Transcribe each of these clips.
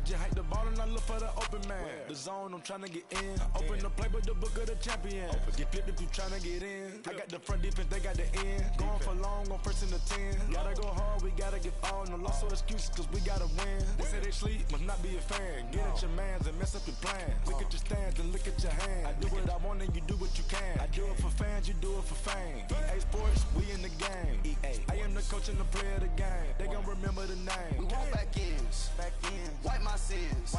just hike the ball and I look for the open man. The zone, I'm tryna get in. Open the playbook, the book of the champion. Get flipped if you tryna get in. I got the front defense, they got the end. Going for long, on first and the 10. Gotta go hard, we gotta get all. No loss or excuses, cause we gotta win. They say they sleep, must not be a fan. Get at your mans and mess up your plans. Look at your stands and look at your hands. I do what I want and you do what you can. I do it for fans, you do it for fame. EA Sports, we in the game. I am the coach and the player of the game. They gon' remember the name. We want back ends, wipe my sins,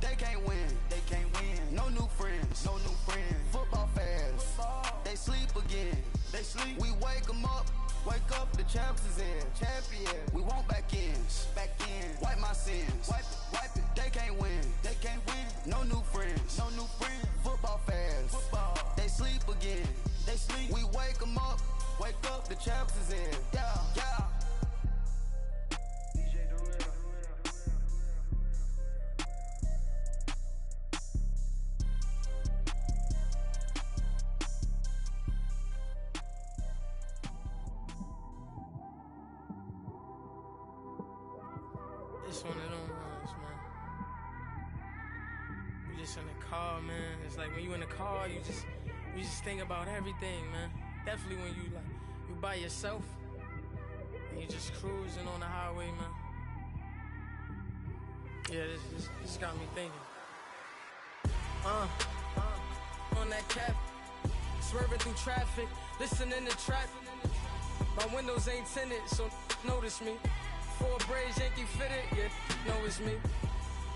They can't win, No new friends, Football fans, they sleep again. We wake them up, the champs is in. We want back ends, wipe my sins, wipe it. They can't win, No new friends, Football fans, they sleep again. We wake them up, the champs is in. Yeah. It's one of them ones, man. You just in the car, man. It's like when you in the car, you just think about everything, man. Definitely when you by yourself and you just cruising on the highway, man. Yeah, this got me thinking. On that cap, swerving through traffic, listening to trap. My windows ain't tinted, so notice me. 4 braids, Yankee fitted, yeah, know it's me.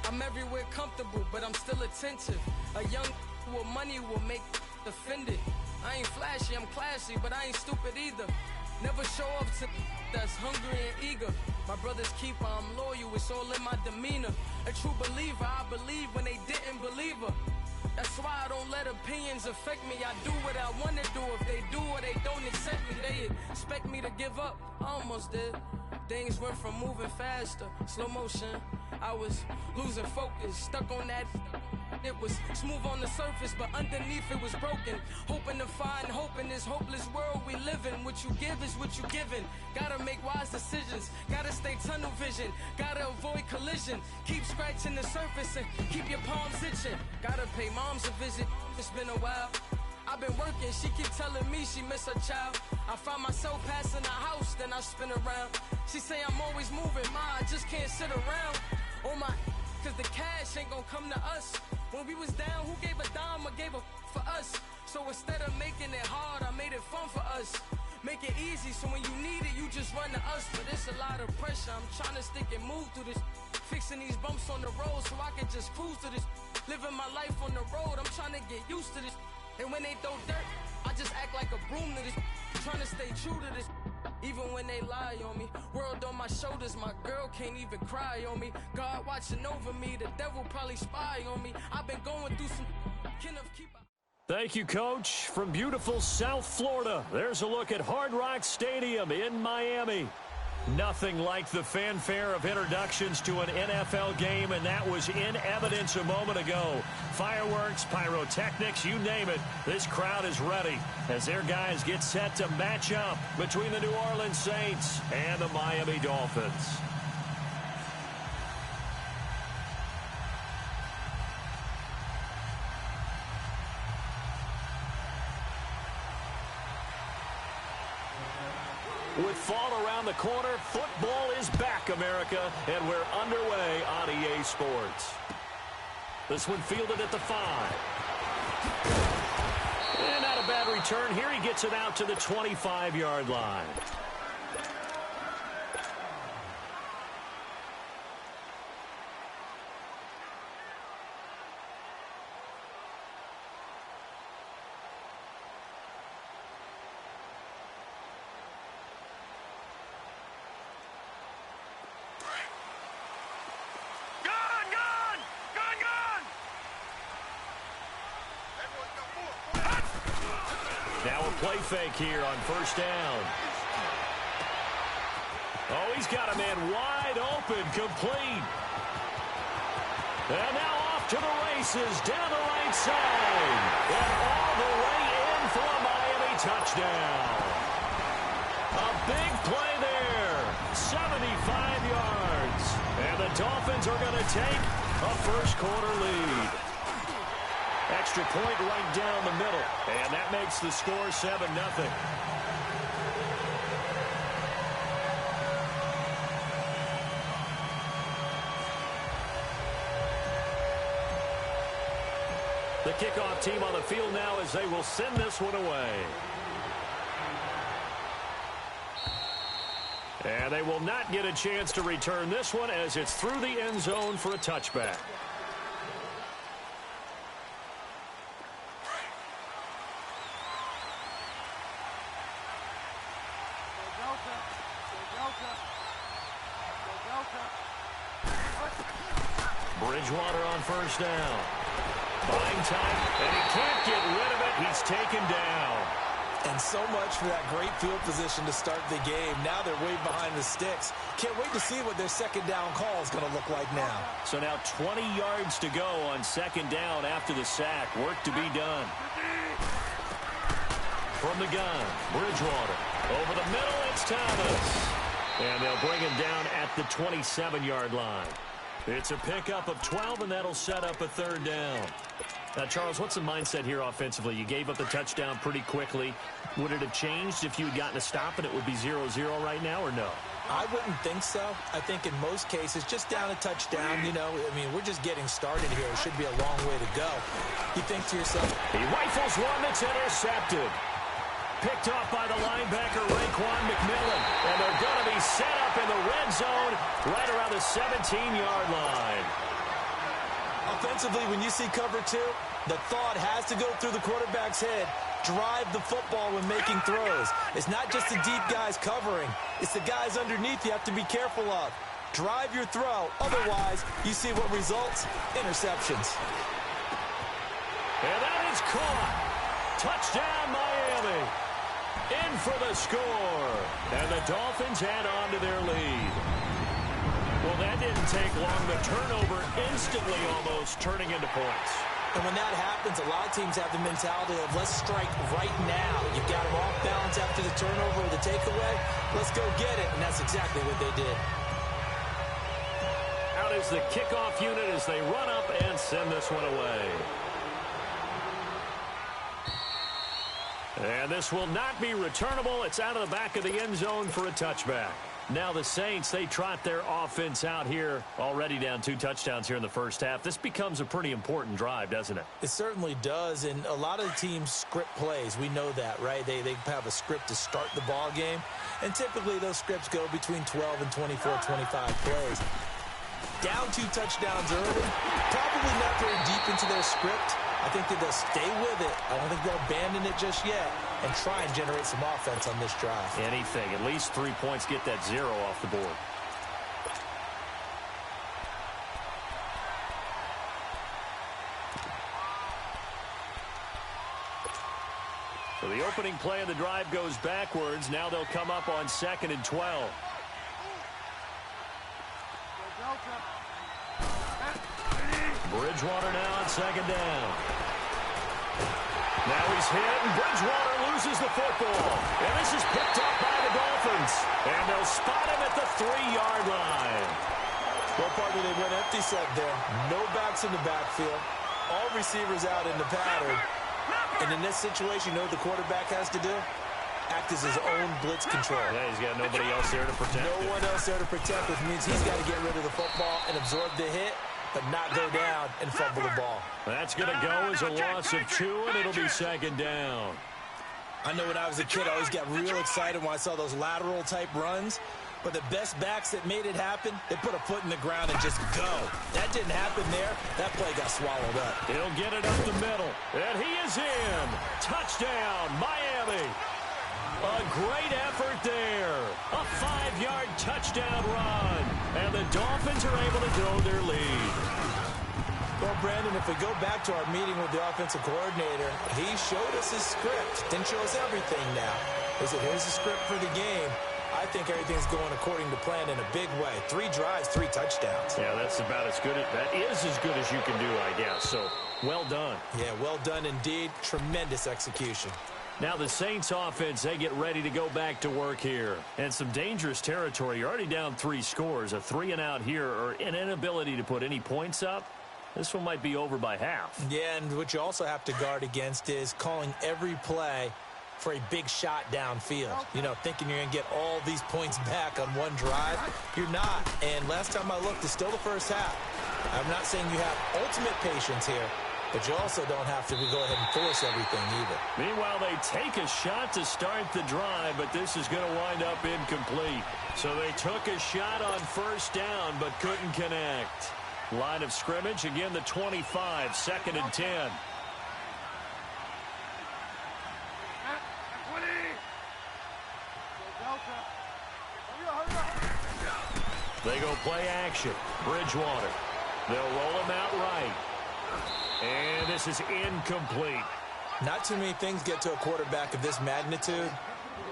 I'm everywhere comfortable, but I'm still attentive. A young with money will make offended. I ain't flashy, I'm classy, but I ain't stupid either. Never show up to that's hungry and eager. My brother's keeper, I'm loyal, it's all in my demeanor. A true believer, I believe when they didn't believe her. That's why I don't let opinions affect me. I do what I wanna do. If they do or they don't accept me, they expect me to give up. I almost did. Things went from moving faster, slow motion. I was losing focus, stuck on that. It was smooth on the surface, but underneath it was broken. Hoping to find hope in this hopeless world we live in. What you give is what you given. Gotta make wise decisions. Gotta stay tunnel vision. Gotta avoid collision. Keep scratching the surface and keep your palms itching. Gotta pay moms a visit. It's been a while. I've been working, she keep telling me she miss her child. I find myself passing the house, then I spin around. She say I'm always moving, ma, I just can't sit around. Oh my, cause the cash ain't gon' come to us. When we was down, who gave a dime or gave a for us? So instead of making it hard, I made it fun for us. Make it easy, so when you need it, you just run to us. But it's a lot of pressure, I'm trying to stick and move through this. Fixing these bumps on the road so I can just cruise to this. Living my life on the road, I'm trying to get used to this. And when they throw dirt, I just act like a broom to this. Trying to stay true to this. Even when they lie on me. World on my shoulders, my girl can't even cry on me. God watching over me, the devil probably spy on me. I've been going through some Thank you, Coach. From beautiful South Florida, there's a look at Hard Rock Stadium in Miami. Nothing like the fanfare of introductions to an NFL game, and that was in evidence a moment ago. Fireworks, pyrotechnics, you name it. This crowd is ready as their guys get set to match up between the New Orleans Saints and the Miami Dolphins. With fall around the corner, football is back, America, and we're underway on EA Sports. This one fielded at the 5. And not a bad return here. He gets it out to the 25-yard line. Now a play fake here on first down. Oh, he's got a man wide open, complete. And now off to the races, down the right side. And all the way in for a Miami touchdown. A big play there, 75 yards. And the Dolphins are going to take a first-quarter lead. Extra point right down the middle. And that makes the score 7-0. The kickoff team on the field now as they will send this one away. And they will not get a chance to return this one as it's through the end zone for a touchback. Bridgewater on first down. Buying time, and he can't get rid of it. He's taken down. And so much for that great field position to start the game. Now they're way behind the sticks. Can't wait to see what their second down call is going to look like now. So now 20 yards to go on second down after the sack. Work to be done. From the gun, Bridgewater. Over the middle, it's Thomas. And they'll bring him down at the 27-yard line. It's a pickup of 12, and that'll set up a third down. Now, Charles, what's the mindset here offensively? You gave up the touchdown pretty quickly. Would it have changed if you had gotten a stop and it would be 0-0 right now, or no? I wouldn't think so. I think in most cases, just down a touchdown, you know, I mean, we're just getting started here. It should be a long way to go. You think to yourself, he rifles one that's intercepted. Picked off by the linebacker, Raekwon McMillan. And they're going to be set up in the red zone right around the 17-yard line. Offensively, when you see cover two, the thought has to go through the quarterback's head. Drive the football when making throws. It's not just the deep guys covering. It's the guys underneath you have to be careful of. Drive your throw. Otherwise, you see what results? Interceptions. And that is caught. Touchdown, Miami. In for the score. And the Dolphins add on to their lead. Well, that didn't take long. The turnover instantly almost turning into points. And when that happens, a lot of teams have the mentality of let's strike right now. You've got them off balance after the turnover or the takeaway. Let's go get it. And that's exactly what they did. Out is the kickoff unit as they run up and send this one away. And this will not be returnable. It's out of the back of the end zone for a touchback. Now the Saints, they trot their offense out here, already down 2 touchdowns here in the first half. This becomes a pretty important drive, doesn't it? It certainly does, and a lot of the teams script plays. We know that, right? They have a script to start the ball game, and typically those scripts go between 12 and 24, 25 plays. Down 2 touchdowns early, probably not very deep into their script. I think that they'll stay with it. I don't think they'll abandon it just yet and try and generate some offense on this drive. Anything. At least 3 points, get that 0 off the board. So the opening play of the drive goes backwards. Now they'll come up on 2nd and 12. Bridgewater now on 2nd down. Now he's hit, and Bridgewater loses the football. And this is picked up by the Dolphins. And they'll spot him at the 3-yard line. Well, partner, they went empty set there. No backs in the backfield. All receivers out in the pattern. And in this situation, you know what the quarterback has to do? Act as his own blitz control. Yeah, he's got nobody else there to protect No one else there to protect, which means he's got to get rid of the football and absorb the hit, but not go down and fumble the ball. That's going to go as a loss of 2, and it'll be 2nd down. I know when I was a kid, I always got real excited when I saw those lateral-type runs. But the best backs that made it happen, they put a foot in the ground and just go. That didn't happen there. That play got swallowed up. He'll get it up the middle. And he is in. Touchdown, Miami. A great effort there. A 5-yard touchdown run. And the Dolphins are able to grow their lead. Well, Brandon, if we go back to our meeting with the offensive coordinator, he showed us his script. Didn't show us everything now. He said, here's the script for the game. I think everything's going according to plan in a big way. 3 drives, 3 touchdowns. Yeah, that's about as good. That is as good as you can do, I guess. So, well done. Yeah, well done indeed. Tremendous execution. Now the Saints offense, they get ready to go back to work here. And some dangerous territory. You're already down 3 scores. A 3-and-out here or an inability to put any points up. This one might be over by half. Yeah, and what you also have to guard against is calling every play for a big shot downfield. You know, thinking you're going to get all these points back on one drive. You're not. And last time I looked, it's still the first half. I'm not saying you have ultimate patience here, but you also don't have to go ahead and force everything either. Meanwhile, they take a shot to start the drive, but this is going to wind up incomplete. So they took a shot on first down, but couldn't connect. Line of scrimmage, again, the 25, 2nd and 10. They go play action. Bridgewater. They'll roll him out right. And this is incomplete. Not too many things get to a quarterback of this magnitude,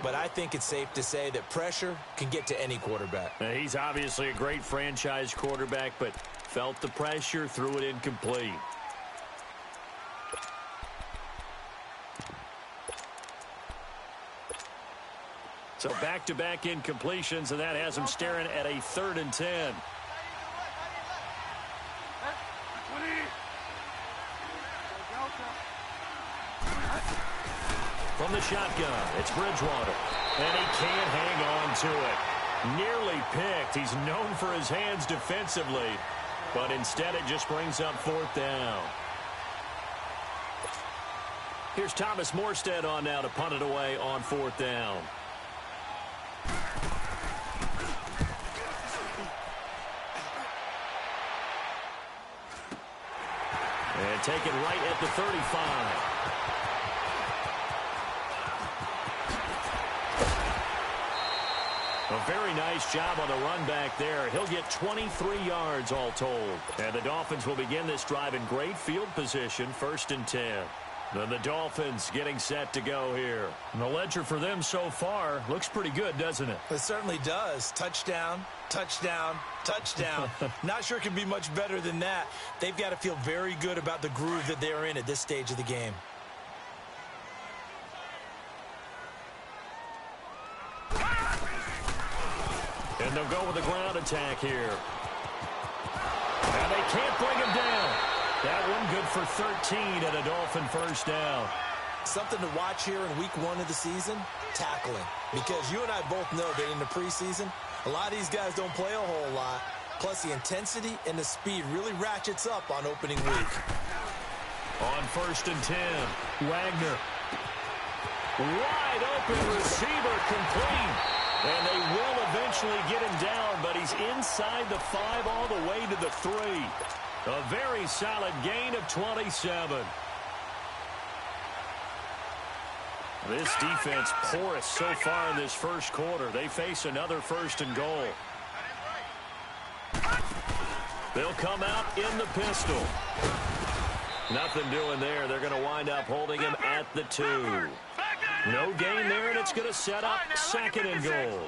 but I think it's safe to say that pressure can get to any quarterback. Now, he's obviously a great franchise quarterback, but felt the pressure, threw it incomplete. So back-to-back incompletions, and that has him staring at a 3rd and 10. From the shotgun, it's Bridgewater. And he can't hang on to it. Nearly picked. He's known for his hands defensively, but instead it just brings up 4th down. Here's Thomas Morstead on now to punt it away on 4th down. And take it right at the 35. A very nice job on the run back there. He'll get 23 yards all told. And the Dolphins will begin this drive in great field position, 1st and 10. Then the Dolphins getting set to go here. And the ledger for them so far looks pretty good, doesn't it? It certainly does. Touchdown, touchdown, touchdown. Not sure it can be much better than that. They've got to feel very good about the groove that they're in at this stage of the game. And they'll go with a ground attack here. And they can't bring him down. That one good for 13 and a Dolphin 1st down. Something to watch here in week 1 of the season, tackling. Because you and I both know that in the preseason, a lot of these guys don't play a whole lot. Plus the intensity and the speed really ratchets up on opening week. On 1st and 10, Wagner. Wide open receiver complete. And they will eventually get him down, but he's inside the 5 all the way to the 3. A very solid gain of 27. This defense porous so far in this first quarter. They face another 1st and goal. They'll come out in the pistol. Nothing doing there. They're going to wind up holding him at the 2. No gain there, and it's going to set up 2nd and goal.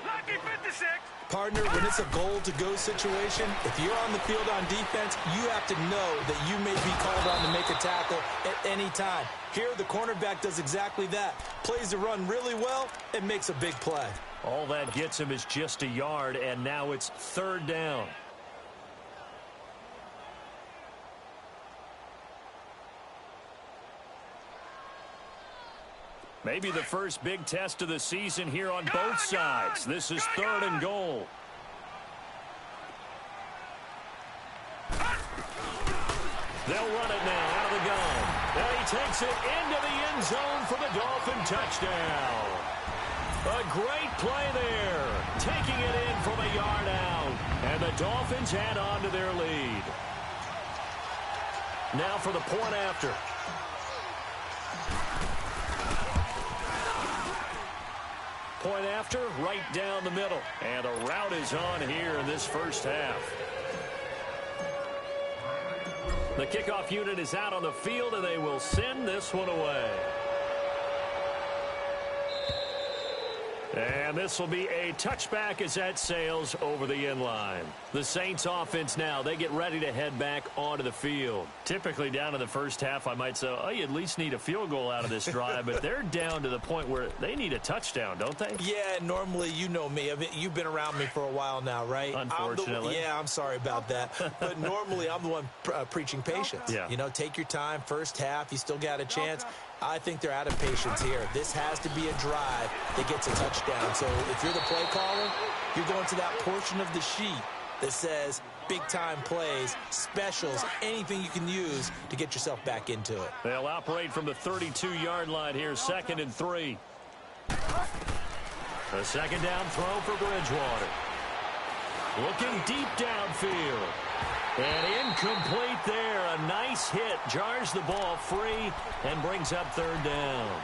Partner, when it's a goal-to-go situation, if you're on the field on defense, you have to know that you may be called on to make a tackle at any time. Here, the cornerback does exactly that. Plays the run really well and makes a big play. All that gets him is just a yard, and now it's 3rd down. Maybe the first big test of the season here on both sides. This is 3rd and goal. They'll run it now out of the gun. And he takes it into the end zone for the Dolphin touchdown. A great play there. Taking it in from a yard out. And the Dolphins add on to their lead. Now for the point after. Point after, right down the middle. And a rout is on here in this first half. The kickoff unit is out on the field, and they will send this one away. And this will be a touchback as that sails over the inline. The Saints offense now, they get ready to head back onto the field. Typically down in the first half, I might say, oh, you at least need a field goal out of this drive, but they're down to the point where they need a touchdown, don't they? Yeah, normally, you know me. I mean, you've been around me for a while now, right? Unfortunately. I'm sorry about that. But normally, I'm the one preaching patience. Yeah. You know, take your time. First half, you still got a chance. I think they're out of patience here. This has to be a drive that gets a touchdown. So if you're the play caller, you're going to that portion of the sheet that says big-time plays, specials, anything you can use to get yourself back into it. They'll operate from the 32-yard line here, 2nd and 3. A second down throw for Bridgewater. Looking deep downfield. And incomplete there. A nice hit. Jars the ball free and brings up 3rd down.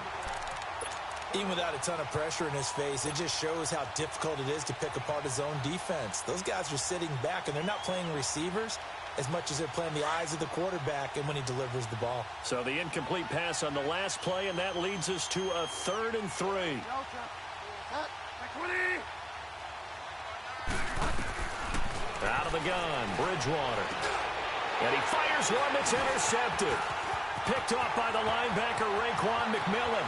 Even without a ton of pressure in his face, it just shows how difficult it is to pick apart his own defense. Those guys are sitting back, and they're not playing receivers as much as they're playing the eyes of the quarterback and when he delivers the ball. So the incomplete pass on the last play, and that leads us to a 3rd and 3. Out of the gun, Bridgewater. And he fires one that's intercepted. Picked off by the linebacker, Raekwon McMillan.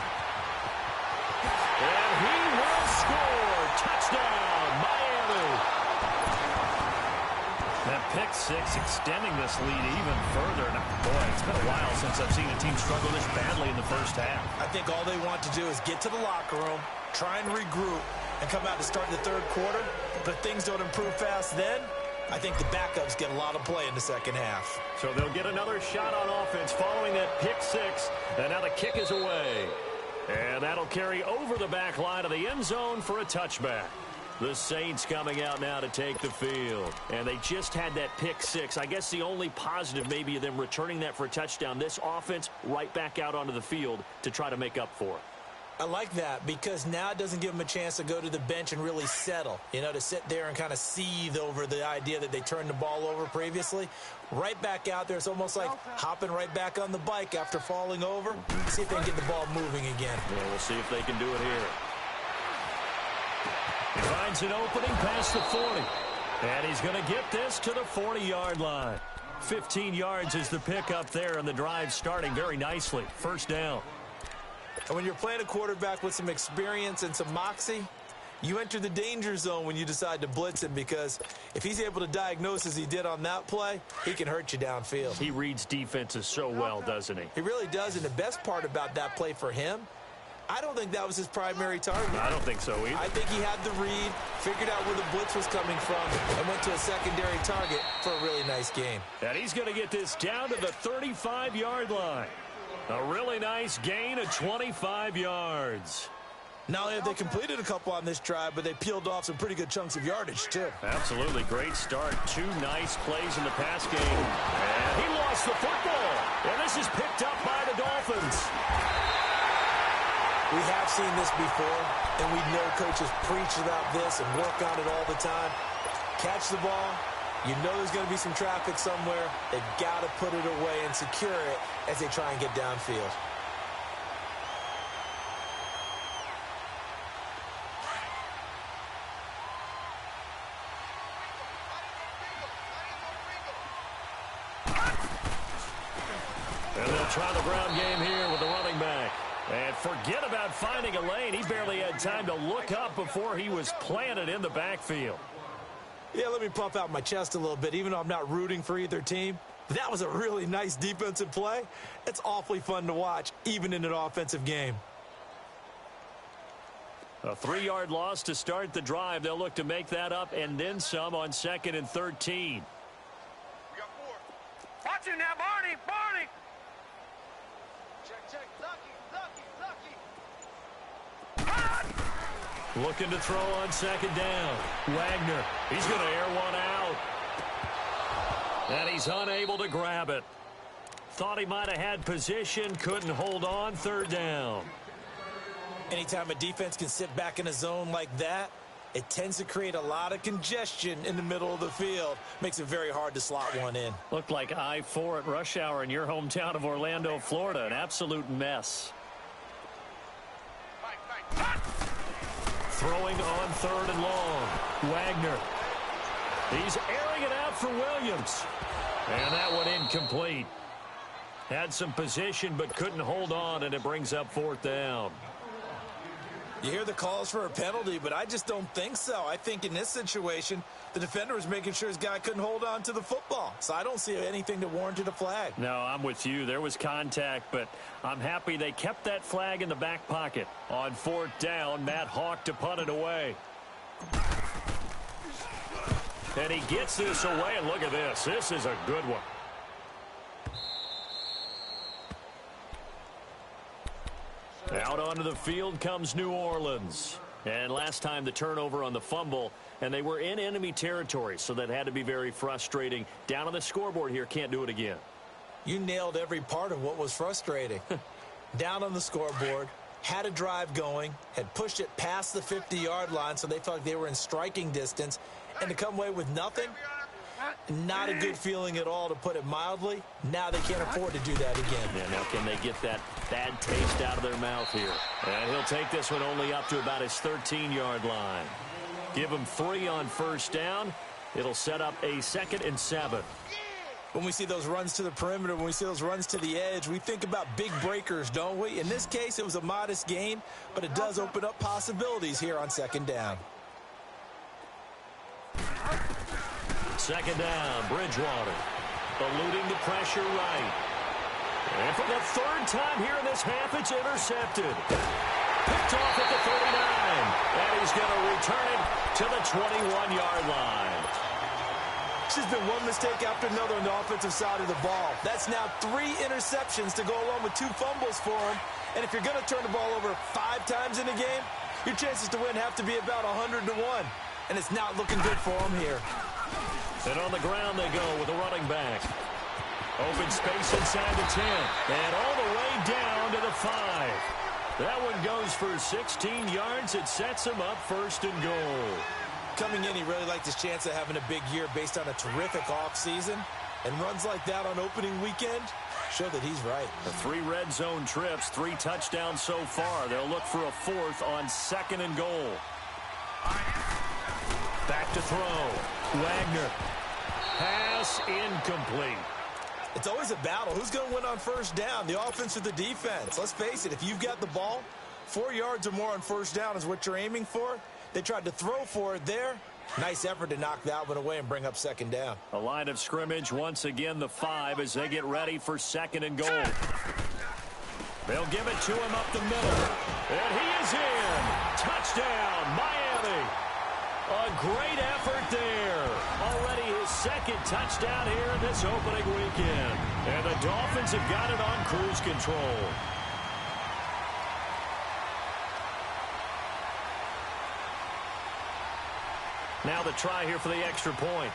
And he will score. Touchdown, Miami. That pick six extending this lead even further. Now, boy, it's been a while since I've seen a team struggle this badly in the first half. I think all they want to do is get to the locker room, try and regroup, and come out to start the 3rd quarter. But if things don't improve fast then, I think the backups get a lot of play in the second half. So they'll get another shot on offense following that pick six. And now the kick is away. And that'll carry over the back line of the end zone for a touchback. The Saints coming out now to take the field. And they just had that pick six. I guess the only positive maybe of them returning that for a touchdown. This offense right back out onto the field to try to make up for it. I like that because now it doesn't give them a chance to go to the bench and really settle, you know, to sit there and kind of seethe over the idea that they turned the ball over previously. Right back out there, it's almost like hopping right back on the bike after falling over. See if they can get the ball moving again. Yeah, we'll see if they can do it here. He finds an opening past the 40. And he's going to get this to the 40-yard line. 15 yards is the pickup there, and the drive starting very nicely. 1st down. And when you're playing a quarterback with some experience and some moxie, you enter the danger zone when you decide to blitz him, because if he's able to diagnose as he did on that play, he can hurt you downfield. He reads defenses so well, doesn't he? He really does, and the best part about that play for him, I don't think that was his primary target. I don't think so either. I think he had the read, figured out where the blitz was coming from, and went to a secondary target for a really nice game. And he's going to get this down to the 35-yard line. A really nice gain of 25 yards. Not only have they completed a couple on this drive, but they peeled off some pretty good chunks of yardage, too. Absolutely. Great start. 2 nice plays in the pass game. And he lost the football. And this is picked up by the Dolphins. We have seen this before, and we know coaches preach about this and work on it all the time. Catch the ball. You know there's going to be some traffic somewhere. They've got to put it away and secure it as they try and get downfield. And they'll try the ground game here with the running back. And forget about finding a lane. He barely had time to look up before he was planted in the backfield. Yeah, let me puff out my chest a little bit, even though I'm not rooting for either team. That was a really nice defensive play. It's awfully fun to watch, even in an offensive game. A 3-yard loss to start the drive. They'll look to make that up and then some on 2nd and 13. We got 4. Watch it now, Barney! Barney! Check. Lucky. Looking to throw on 2nd down. Wagner, he's going to air one out. And he's unable to grab it. Thought he might have had position, couldn't hold on. 3rd down. Anytime a defense can sit back in a zone like that, it tends to create a lot of congestion in the middle of the field. Makes it very hard to slot one in. Looked like I-4 at rush hour in your hometown of Orlando, Florida. An absolute mess. Throwing on 3rd and long. Wagner. He's airing it out for Williams. And that one incomplete. Had some position but couldn't hold on, and it brings up 4th down. You hear the calls for a penalty, but I just don't think so. I think in this situation, the defender was making sure his guy couldn't hold on to the football. So I don't see anything that warranted a flag. No, I'm with you. There was contact, but I'm happy they kept that flag in the back pocket. On 4th down, Matt Hawk to punt it away. And he gets this away, and look at this. This is a good one. Out onto the field comes New Orleans. And last time the turnover on the fumble, and they were in enemy territory, so that had to be very frustrating. Down on the scoreboard here, can't do it again. You nailed every part of what was frustrating. Down on the scoreboard, had a drive going, had pushed it past the 50-yard line, so they felt like they were in striking distance, and to come away with nothing, not a good feeling at all, to put it mildly. Now they can't afford to do that again. Yeah, now can they get that bad taste out of their mouth here? And he'll take this one only up to about his 13-yard line. Give him 3 on 1st down. It'll set up a 2nd and 7. When we see those runs to the perimeter, when we see those runs to the edge, we think about big breakers, don't we? In this case, it was a modest gain, but it does open up possibilities here on 2nd down. 2nd down, Bridgewater. Eluding the pressure right. And for the 3rd time here in this half, it's intercepted. Picked off at the 39. And he's going to return it to the 21-yard line. There's been one mistake after another on the offensive side of the ball. That's now 3 interceptions to go along with 2 fumbles for him. And if you're going to turn the ball over 5 times in a game, your chances to win have to be about 100 to 1. And it's not looking good for him here. And on the ground they go with a running back. Open space inside the 10. And all the way down to the 5. That one goes for 16 yards. It sets him up 1st and goal. Coming in, he really liked his chance of having a big year based on a terrific offseason. And runs like that on opening weekend show that he's right. The 3 red zone trips, 3 touchdowns so far. They'll look for a 4th on 2nd and goal. Back to throw. Wagner. Pass incomplete. It's always a battle. Who's going to win on 1st down, the offense or the defense? Let's face it, if you've got the ball, 4 yards or more on 1st down is what you're aiming for. They tried to throw for it there. Nice effort to knock that one away and bring up 2nd down. A line of scrimmage, once again the 5 as they get ready for 2nd and goal. They'll give it to him up the middle. And he is in. Touchdown, Miami. A great effort there. Already his 2nd touchdown here in this opening weekend. And the Dolphins have got it on cruise control. Now the try here for the extra point.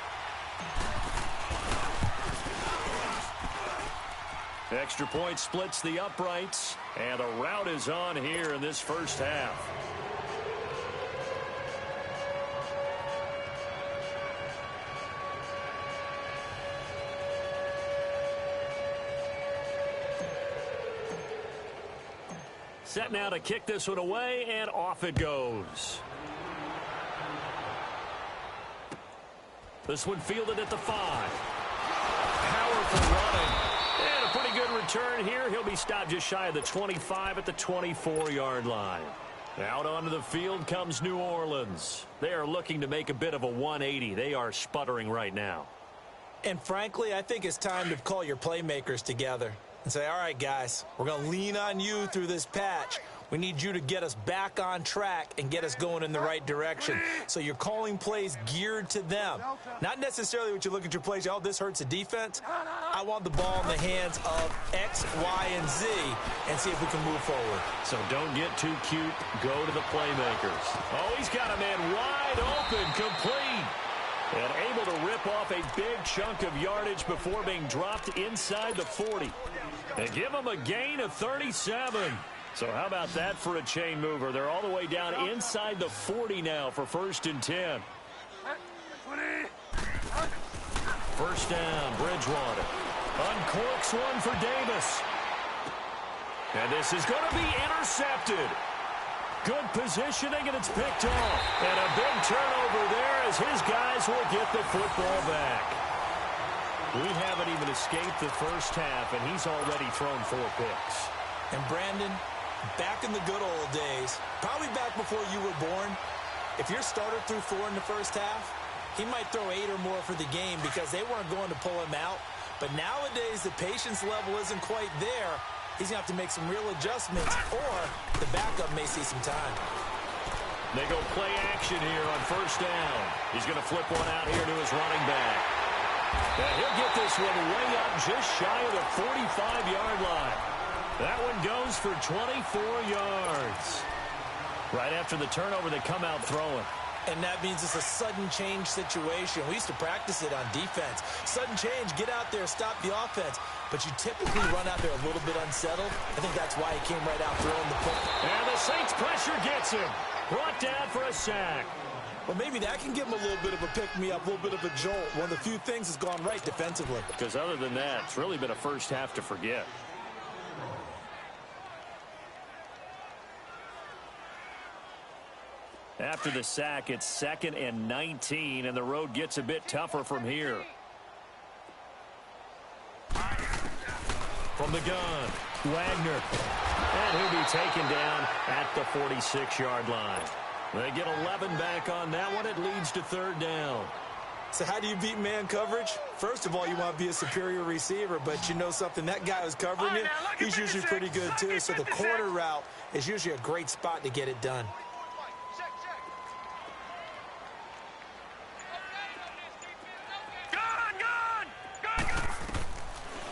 The extra point splits the uprights, and a rout is on here in this 1st half. Set now to kick this one away, and off it goes. This one fielded at the 5. Powerful running. And a pretty good return here. He'll be stopped just shy of the 25 at the 24-yard line. Out onto the field comes New Orleans. They are looking to make a bit of a 180. They are sputtering right now. And frankly, I think it's time to call your playmakers together and say, all right, guys, we're going to lean on you through this patch. We need you to get us back on track and get us going in the right direction. So you're calling plays geared to them. Not necessarily what you look at your plays, oh, this hurts the defense. I want the ball in the hands of X, Y, and Z and see if we can move forward. So don't get too cute. Go to the playmakers. Oh, he's got a man wide open, complete. And able to rip off a big chunk of yardage before being dropped inside the 40. And give him a gain of 37. So how about that for a chain mover? They're all the way down inside the 40 now for 1st and 10. 1st down, Bridgewater. Uncorks one for Davis. And this is going to be intercepted. Good positioning, and it's picked off. And a big turnover there as his guys will get the football back. We haven't even escaped the first half, and he's already thrown 4 picks. And Brandon, back in the good old days, probably back before you were born, if your starter threw 4 in the first half, he might throw 8 or more for the game because they weren't going to pull him out. But nowadays, the patience level isn't quite there. He's going to have to make some real adjustments, or the backup may see some time. They go play action here on first down. He's going to flip one out here to his running back. And he'll get this one way up just shy of the 45-yard line. That one goes for 24 yards. Right after the turnover, they come out throwing. And that means it's a sudden change situation. We used to practice it on defense. Sudden change, get out there, stop the offense. But you typically run out there a little bit unsettled. I think that's why he came right out throwing the ball. And the Saints pressure gets him. Brought down for a sack. Well, maybe that can give him a little bit of a pick-me-up, a little bit of a jolt. One of the few things that's gone right defensively. Because other than that, it's really been a first half to forget. After the sack, it's 2nd and 19, and the road gets a bit tougher from here. From the gun, Wagner. And he'll be taken down at the 46-yard line. They get 11 back on that one. It leads to 3rd down. So how do you beat man coverage? First of all, you want to be a superior receiver, but you know something, that guy who's covering you, he's usually pretty good too. So the corner route is usually a great spot to get it done.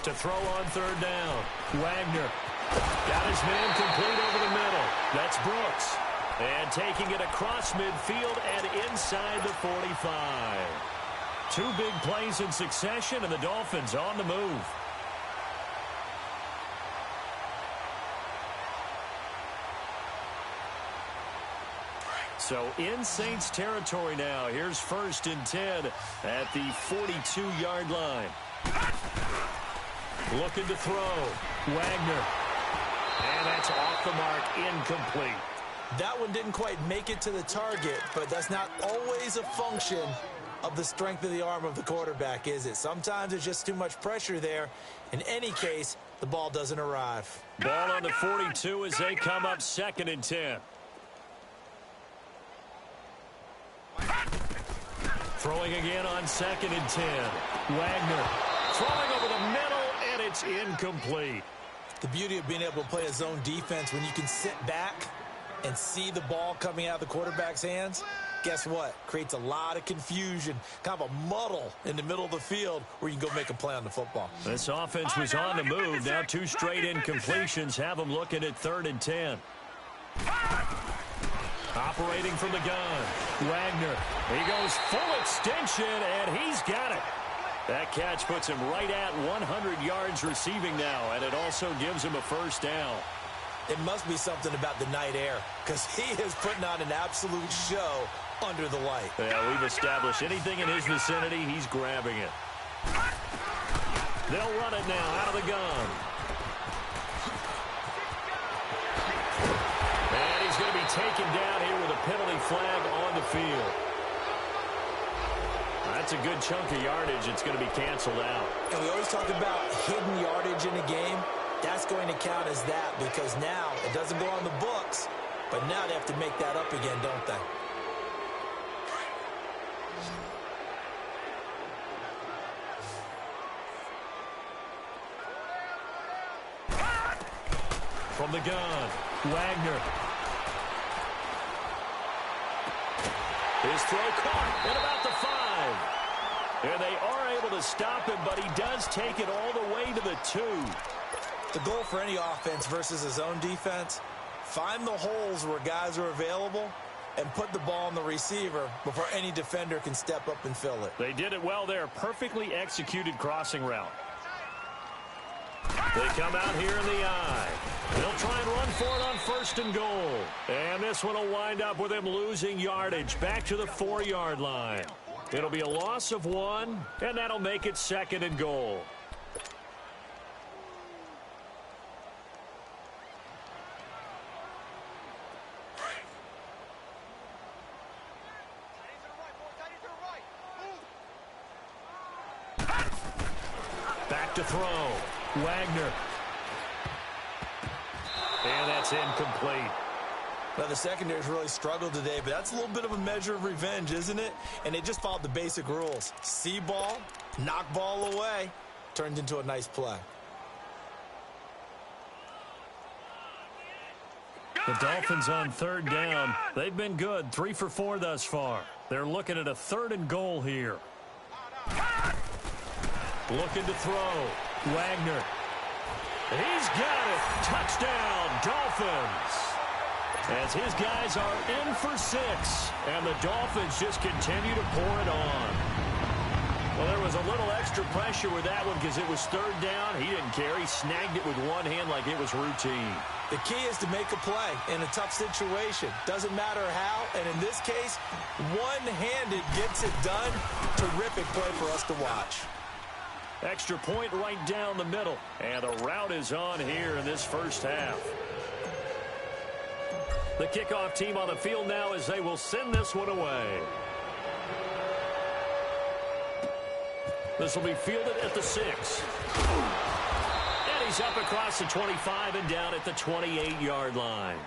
To throw on 3rd down, Wagner got his man complete over the middle. That's Brooks. And taking it across midfield and inside the 45. 2 big plays in succession, and the Dolphins on the move. So in Saints territory now. Here's 1st and 10 at the 42-yard line. Looking to throw. Wagner. And that's off the mark, incomplete. That one didn't quite make it to the target, but that's not always a function of the strength of the arm of the quarterback, is it? Sometimes there's just too much pressure there. In any case, the ball doesn't arrive. Ball on the 42 as they come up 2nd and 10. Throwing again on 2nd and 10. Wagner throwing over the middle, and it's incomplete. The beauty of being able to play a zone defense when you can sit back and see the ball coming out of the quarterback's hands, guess what? Creates a lot of confusion, kind of a muddle in the middle of the field where you can go make a play on the football. This offense was on the move. Now 2 straight incompletions have them looking at 3rd and 10. Operating from the gun, Wagner. He goes full extension, and he's got it. That catch puts him right at 100 yards receiving now, and it also gives him a 1st down. It must be something about the night air, because he is putting on an absolute show under the light. Yeah, we've established anything in his vicinity, he's grabbing it. They'll run it now out of the gun. And he's going to be taken down here with a penalty flag on the field. That's a good chunk of yardage. It's going to be canceled out. And we always talk about hidden yardage in a game. That's going to count as that because now it doesn't go on the books, but now they have to make that up again, don't they? From the gun, Wagner. His throw caught at about the 5. And they are able to stop him, but he does take it all the way to the 2. The goal for any offense versus a zone defense, find the holes where guys are available and put the ball on the receiver before any defender can step up and fill it. They did it well there. Perfectly executed crossing route. They come out here in the eye. They'll try and run for it on 1st and goal. And this one will wind up with him losing yardage back to the 4-yard line. It'll be a loss of 1, and that'll make it 2nd and goal. to throw. Wagner. And that's incomplete. Well, the secondary's really struggled today, but that's a little bit of a measure of revenge, isn't it? And they just followed the basic rules. See ball, knock ball away, turned into a nice play. The Dolphins on third down. They've been good, 3 for 4 thus far. They're looking at a 3rd and goal here. Looking to throw. Wagner. He's got it. Touchdown, Dolphins. As his guys are in for 6, and the Dolphins just continue to pour it on. Well, there was a little extra pressure with that one because it was 3rd down. He didn't care. He snagged it with one hand like it was routine. The key is to make a play in a tough situation. Doesn't matter how, and in this case, one-handed gets it done. Terrific play for us to watch. Extra point right down the middle. And the route is on here in this first half. The kickoff team on the field now as they will send this one away. This will be fielded at the 6. And he's up across the 25 and down at the 28-yard line.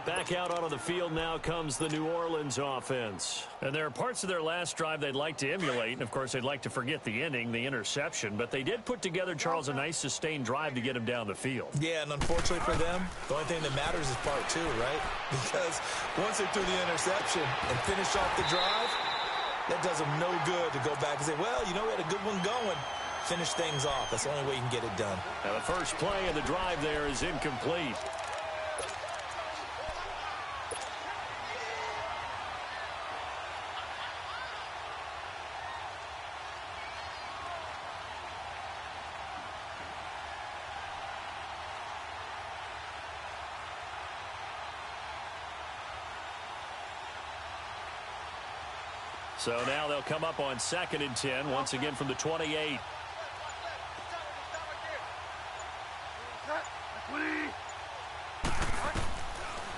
Back out onto the field now comes the New Orleans offense. And there are parts of their last drive they'd like to emulate. And, of course, they'd like to forget the ending, the interception. But they did put together, Charles, a nice sustained drive to get him down the field. Yeah, and unfortunately for them, the only thing that matters is part 2, right? Because once they threw the interception and finished off the drive, that does them no good to go back and say, well, you know, we had a good one going. Finish things off. That's the only way you can get it done. Now, the first play of the drive there is incomplete. So now they'll come up on 2nd and 10, once again from the 28.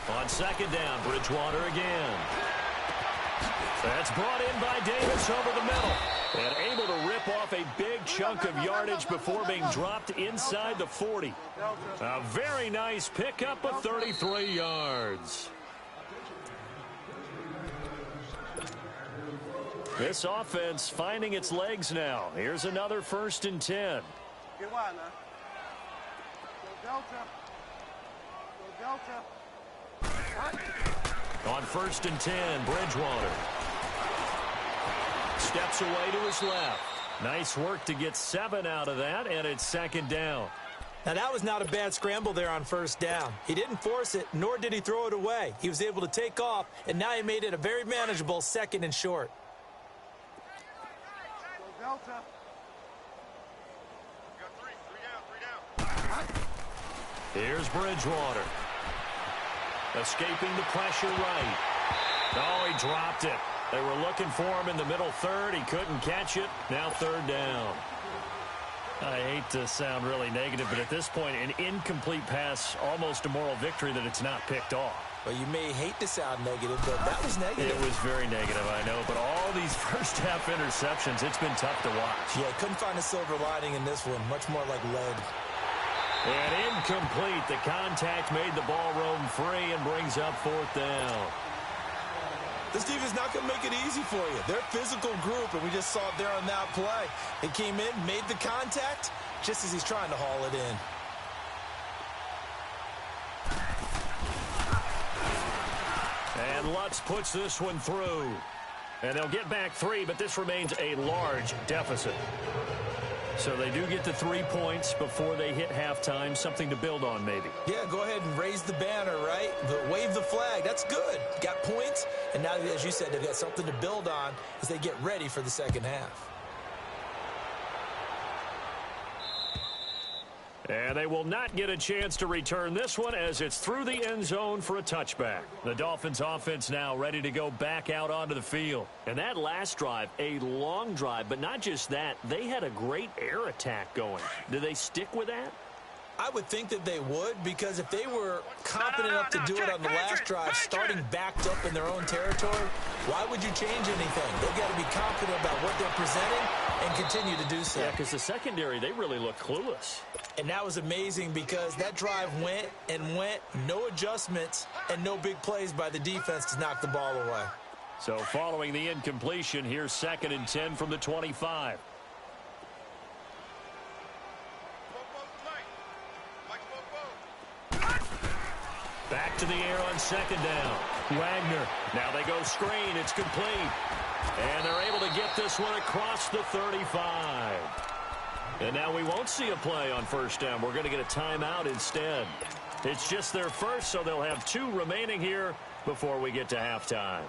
On 2nd down, Bridgewater again. That's brought in by Davis over the middle. And able to rip off a big chunk of yardage before being dropped inside the 40. A very nice pickup of 33 yards. This offense finding its legs now. Here's another 1st and 10. On 1st and 10, Bridgewater. Steps away to his left. Nice work to get 7 out of that, and it's 2nd down. Now, that was not a bad scramble there on 1st down. He didn't force it, nor did he throw it away. He was able to take off, and now he made it a very manageable 2nd and short. Here's Bridgewater. Escaping the pressure right. Oh, he dropped it. They were looking for him in the middle 3rd. He couldn't catch it. Now 3rd down. I hate to sound really negative, but at this point, an incomplete pass, almost a moral victory that it's not picked off. Well, you may hate to sound negative, but that was negative. It was very negative, I know. But all these first half interceptions, it's been tough to watch. Yeah, couldn't find a silver lining in this one. Much more like lead. And incomplete. The contact made the ball roam free and brings up 4th down. This defense is not going to make it easy for you. They're a physical group, and we just saw it there on that play. They came in, made the contact, just as he's trying to haul it in. And Lutz puts this one through. And they'll get back 3, but this remains a large deficit. So they do get to 3 points before they hit halftime, something to build on maybe. Yeah, go ahead and raise the banner, right? Wave the flag. That's good. Got points, and now, as you said, they've got something to build on as they get ready for the second half. And they will not get a chance to return this one as it's through the end zone for a touchback. The Dolphins offense now ready to go back out onto the field. And that last drive, a long drive, but not just that. They had a great air attack going. Do they stick with that? I would think that they would, because if they were confident enough to do it on the last drive, starting backed up in their own territory, why would you change anything? They've got to be confident about what they're presenting and continue to do so. Yeah, because the secondary, they really look clueless. And that was amazing because that drive went and went, no adjustments, and no big plays by the defense to knock the ball away. So following the incompletion, here's 2nd and 10 from the 25. Back to the air on 2nd down. Wagner. Now they go screen. It's complete. And they're able to get this one across the 35. And now we won't see a play on 1st down. We're going to get a timeout instead. It's just their first, so they'll have 2 remaining here before we get to halftime.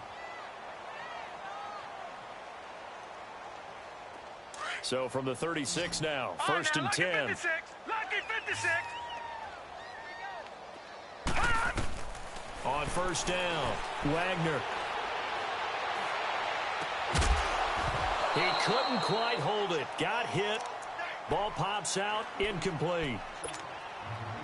So from the 36 now, 1st and 10. 56. Lucky 56. On 1st down, Wagner. He couldn't quite hold it. Got hit. Ball pops out, incomplete.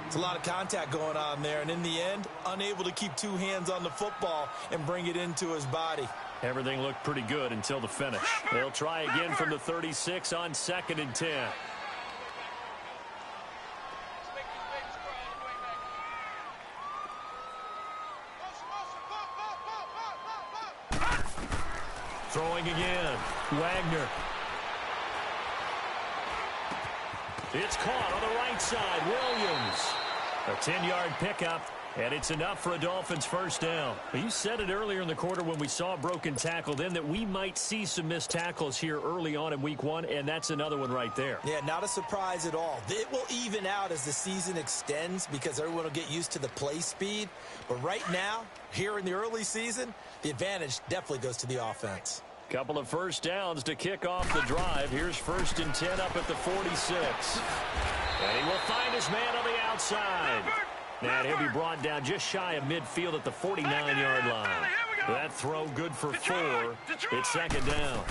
It's a lot of contact going on there, and in the end, unable to keep 2 hands on the football and bring it into his body. Everything looked pretty good until the finish. They'll try again from the 36 on 2nd and 10. Throwing again, Wagner. It's caught on the right side, Williams. A 10-yard pickup, and it's enough for a Dolphins 1st down. You said it earlier in the quarter when we saw a broken tackle then that we might see some missed tackles here early on in week 1, and that's another one right there. Yeah, not a surprise at all. It will even out as the season extends because everyone will get used to the play speed. But right now, here in the early season, the advantage definitely goes to the offense. Couple of 1st downs to kick off the drive. Here's 1st and 10 up at the 46. And he will find his man on the outside. And he'll be brought down just shy of midfield at the 49-yard line. That throw good for 4. It's 2nd down.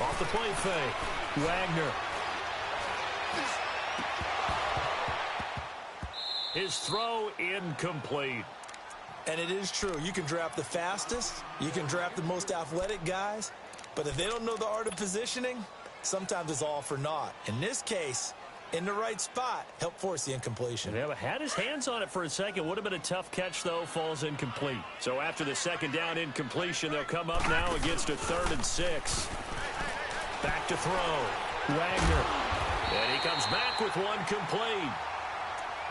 Off the play fake, Wagner. His throw incomplete. And it is true. You can draft the fastest. You can draft the most athletic guys. But if they don't know the art of positioning, sometimes it's all for naught. In this case, in the right spot, help force the incompletion. Yeah, but had his hands on it for a second. Would have been a tough catch, though. Falls incomplete. So after the 2nd down incompletion, they'll come up now against a 3rd and 6. Back to throw. Wagner. And he comes back with one complete.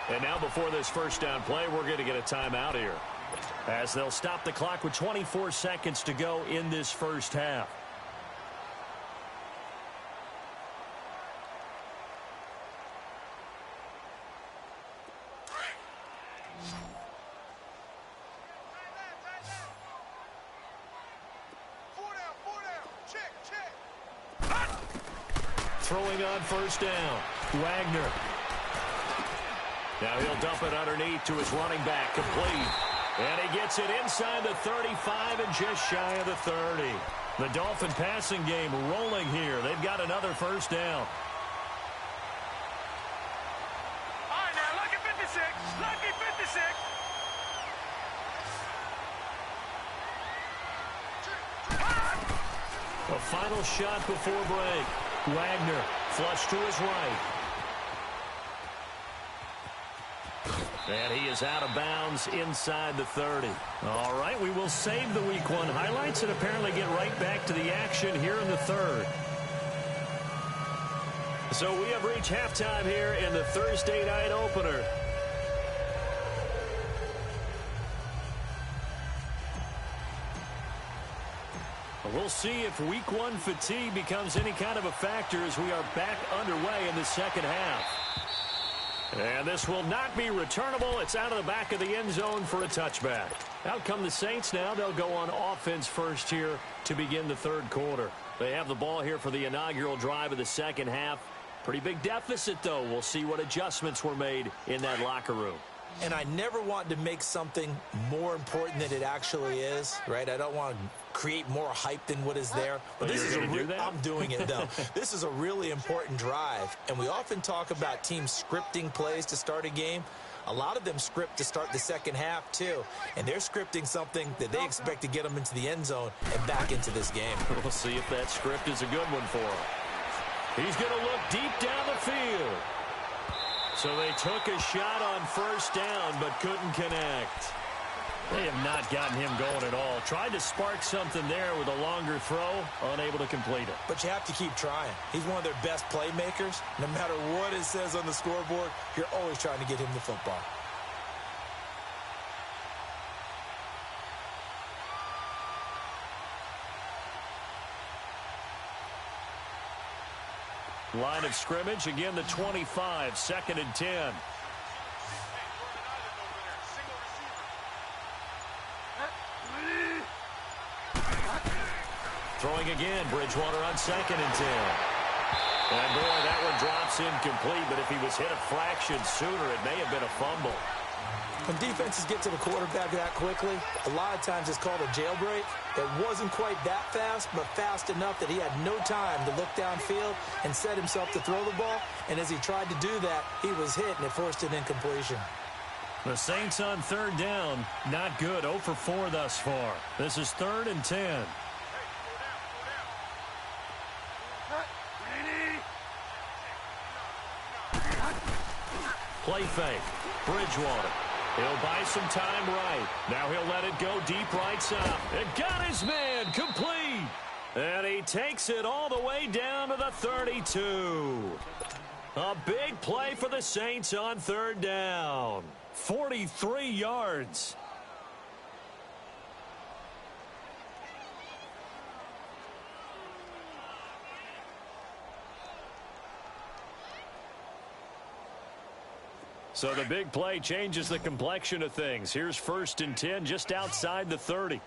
And now before this 1st down play, we're going to get a timeout here, as they'll stop the clock with 24 seconds to go in this 1st half. Throwing on 1st down, Wagner. Now he'll dump it underneath to his running back, complete. And he gets it inside the 35 and just shy of the 30. The Dolphin passing game rolling here. They've got another 1st down. All right, now, lucky 56. Lucky 56. A final shot before break. Wagner flush to his right. And he is out of bounds inside the 30. All right, we will save the Week 1 highlights and apparently get right back to the action here in the 3rd. So we have reached halftime here in the Thursday night opener. We'll see if Week 1 fatigue becomes any kind of a factor as we are back underway in the 2nd half. And this will not be returnable. It's out of the back of the end zone for a touchback. Out come the Saints now. They'll go on offense first here to begin the 3rd quarter. They have the ball here for the inaugural drive of the 2nd half. Pretty big deficit, though. We'll see what adjustments were made in that locker room. And I never want to make something more important than it actually is, right? I don't want to create more hype than what is there. But this is I'm doing it, though. This is a really important drive. And we often talk about teams scripting plays to start a game. A lot of them script to start the second half, too. And they're scripting something that they expect to get them into the end zone and back into this game. We'll see if that script is a good one for him. He's going to look deep down the field. So they took a shot on first down, but couldn't connect. They have not gotten him going at all. Tried to spark something there with a longer throw, unable to complete it. But you have to keep trying. He's one of their best playmakers. No matter what it says on the scoreboard, you're always trying to get him the football. Line of scrimmage, again the 25, 2nd and 10. Throwing again, Bridgewater on 2nd and 10. And boy, that one drops incomplete, but if he was hit a fraction sooner, it may have been a fumble. When defenses get to the quarterback that quickly, a lot of times it's called a jailbreak. It wasn't quite that fast, but fast enough that he had no time to look downfield and set himself to throw the ball. And as he tried to do that, he was hit, and it forced an incompletion. The Saints on 3rd down, not good, 0 for 4 thus far. This is 3rd and 10. Play fake, Bridgewater. He'll buy some time right. Now he'll let it go deep right side. It got his man complete. And he takes it all the way down to the 32. A big play for the Saints on 3rd down. 43 yards. So the big play changes the complexion of things. Here's 1st and 10 just outside the 30.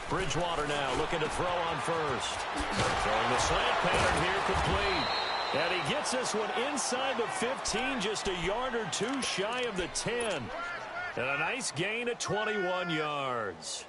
Bridgewater now looking to throw on first. Throwing the slant pattern here complete. And he gets this one inside the 15, just a yard or two shy of the 10. And a nice gain of 21 yards.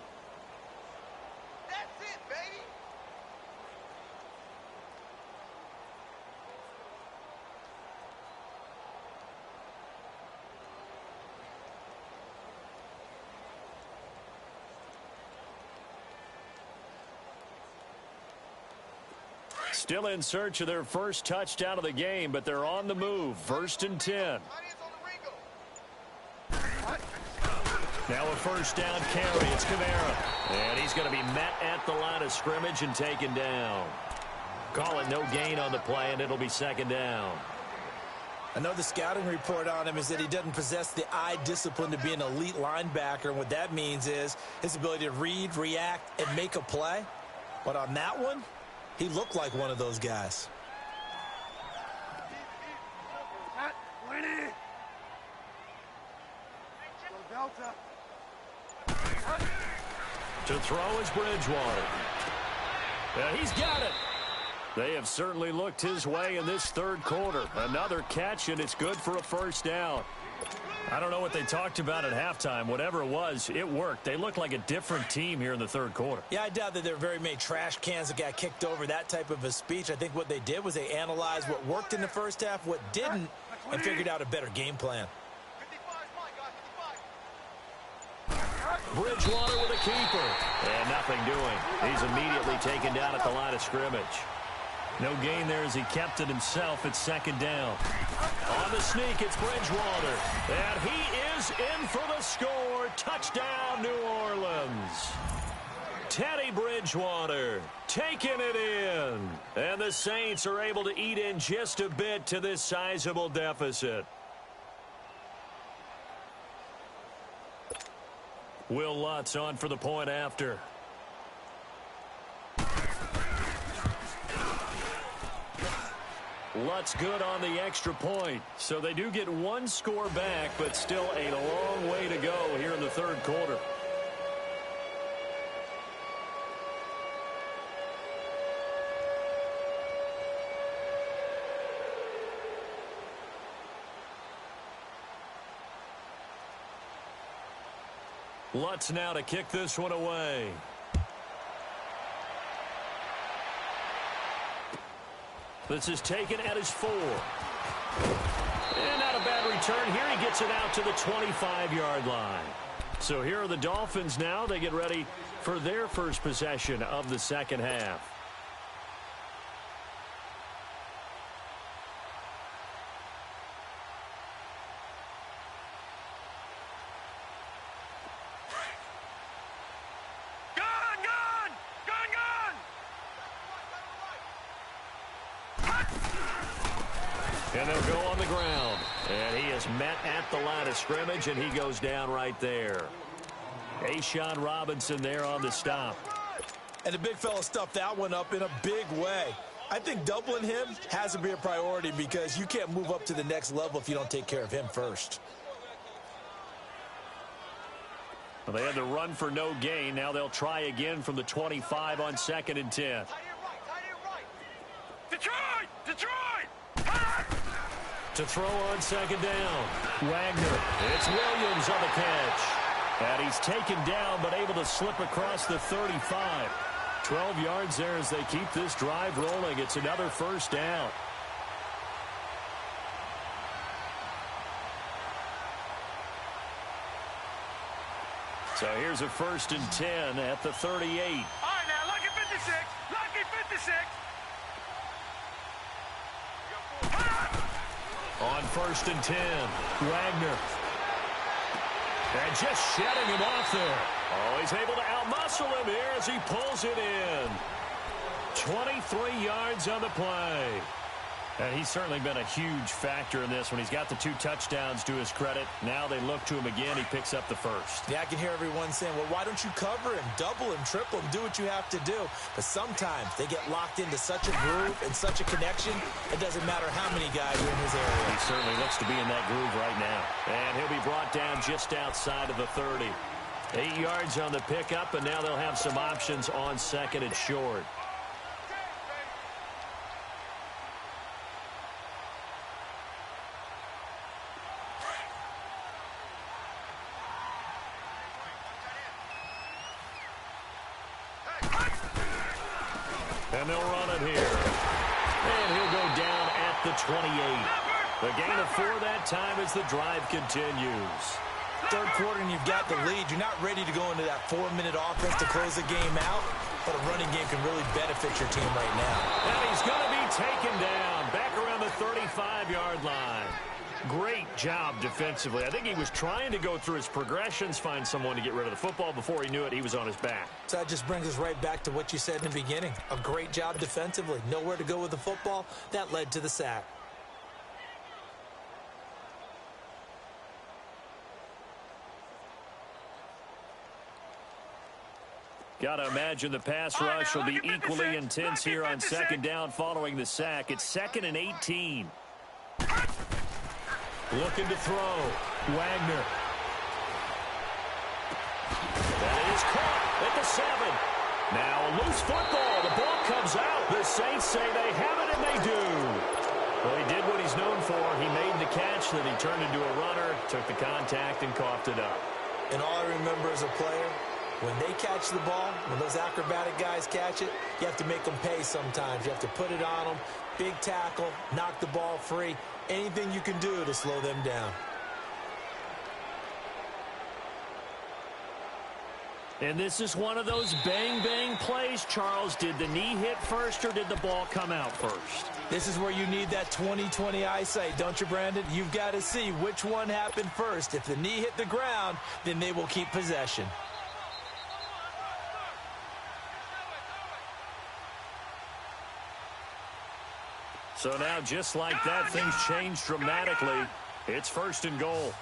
Still in search of their first touchdown of the game, but they're on the move. 1st and 10. Now a 1st down carry. It's Kamara. And he's going to be met at the line of scrimmage and taken down. Call it no gain on the play, and it'll be 2nd down. I know the scouting report on him is that he doesn't possess the eye discipline to be an elite linebacker. And what that means is his ability to read, react, and make a play. But on that one, he looked like one of those guys. To throw is Bridgewater. Yeah, he's got it. They have certainly looked his way in this 3rd quarter. Another catch, and it's good for a 1st down. I don't know what they talked about at halftime. Whatever it was, it worked. They look like a different team here in the 3rd quarter. Yeah, I doubt that there are very many trash cans that got kicked over, that type of a speech. I think what they did was they analyzed what worked in the first half, what didn't, and figured out a better game plan. Bridgewater with a keeper. And nothing doing. He's immediately taken down at the line of scrimmage. No gain there as he kept it himself. It's 2nd down. On the sneak, it's Bridgewater. And he is in for the score. Touchdown, New Orleans. Teddy Bridgewater taking it in. And the Saints are able to eat in just a bit to this sizable deficit. Will Lutz on for the point after. Lutz good on the extra point. So they do get one score back, but still a long way to go here in the 3rd quarter. Lutz now to kick this one away. This is taken at his 4. And not a bad return here. He gets it out to the 25-yard line. So here are the Dolphins now. They get ready for their first possession of the second half. And they'll go on the ground. And he is met at the line of scrimmage, and he goes down right there. A'Shawn Robinson there on the stop. And the big fella stuffed that one up in a big way. I think doubling him has to be a priority because you can't move up to the next level if you don't take care of him first. Well, they had the run for no gain. Now they'll try again from the 25 on 2nd and 10. Detroit! Detroit! To throw on 2nd down. Wagner. It's Williams on the catch. And he's taken down but able to slip across the 35. 12 yards there as they keep this drive rolling. It's another first down. So here's a 1st and 10 at the 38. All right, now, lucky 56. Lucky 56. On 1st and 10, Wagner. And just shedding him off there. Oh, he's able to outmuscle him here as he pulls it in. 23 yards on the play. And he's certainly been a huge factor in this when he's got the 2 touchdowns to his credit. Now they look to him again. He picks up the 1st. Yeah, I can hear everyone saying, well, why don't you cover him, double him, triple him, do what you have to do. But sometimes they get locked into such a groove and such a connection, it doesn't matter how many guys are in his area. He certainly looks to be in that groove right now. And he'll be brought down just outside of the 30. 8 yards on the pickup, and now they'll have some options on 2nd and short. And they'll run it here. And he'll go down at the 28. The gain of 4 that time as the drive continues. Third quarter and you've got the lead. You're not ready to go into that 4-minute offense to close the game out, but a running game can really benefit your team right now. And he's going to be taken down back around the 35-yard line. Great job defensively. I think he was trying to go through his progressions, find someone to get rid of the football. Before he knew it, he was on his back. So that just brings us right back to what you said in the beginning. A great job defensively. Nowhere to go with the football. That led to the sack. Got to imagine the pass rush will be equally intense here on 2nd down following the sack. It's 2nd and 18. Looking to throw. Wagner. That is caught at the 7. Now a loose football. The ball comes out. The Saints say they have it, and they do. Well, he did what he's known for. He made the catch, then he turned into a runner, took the contact, and coughed it up. And all I remember as a player, when they catch the ball, when those acrobatic guys catch it, you have to make them pay sometimes. You have to put it on them. Big tackle, knock the ball free. Anything you can do to slow them down. And this is one of those bang-bang plays, Charles. Did the knee hit first or did the ball come out first? This is where you need that 20/20 eyesight, don't you, Brandon? You've got to see which one happened first. If the knee hit the ground, then they will keep possession. So now, just like that, things change dramatically. It's 1st and goal.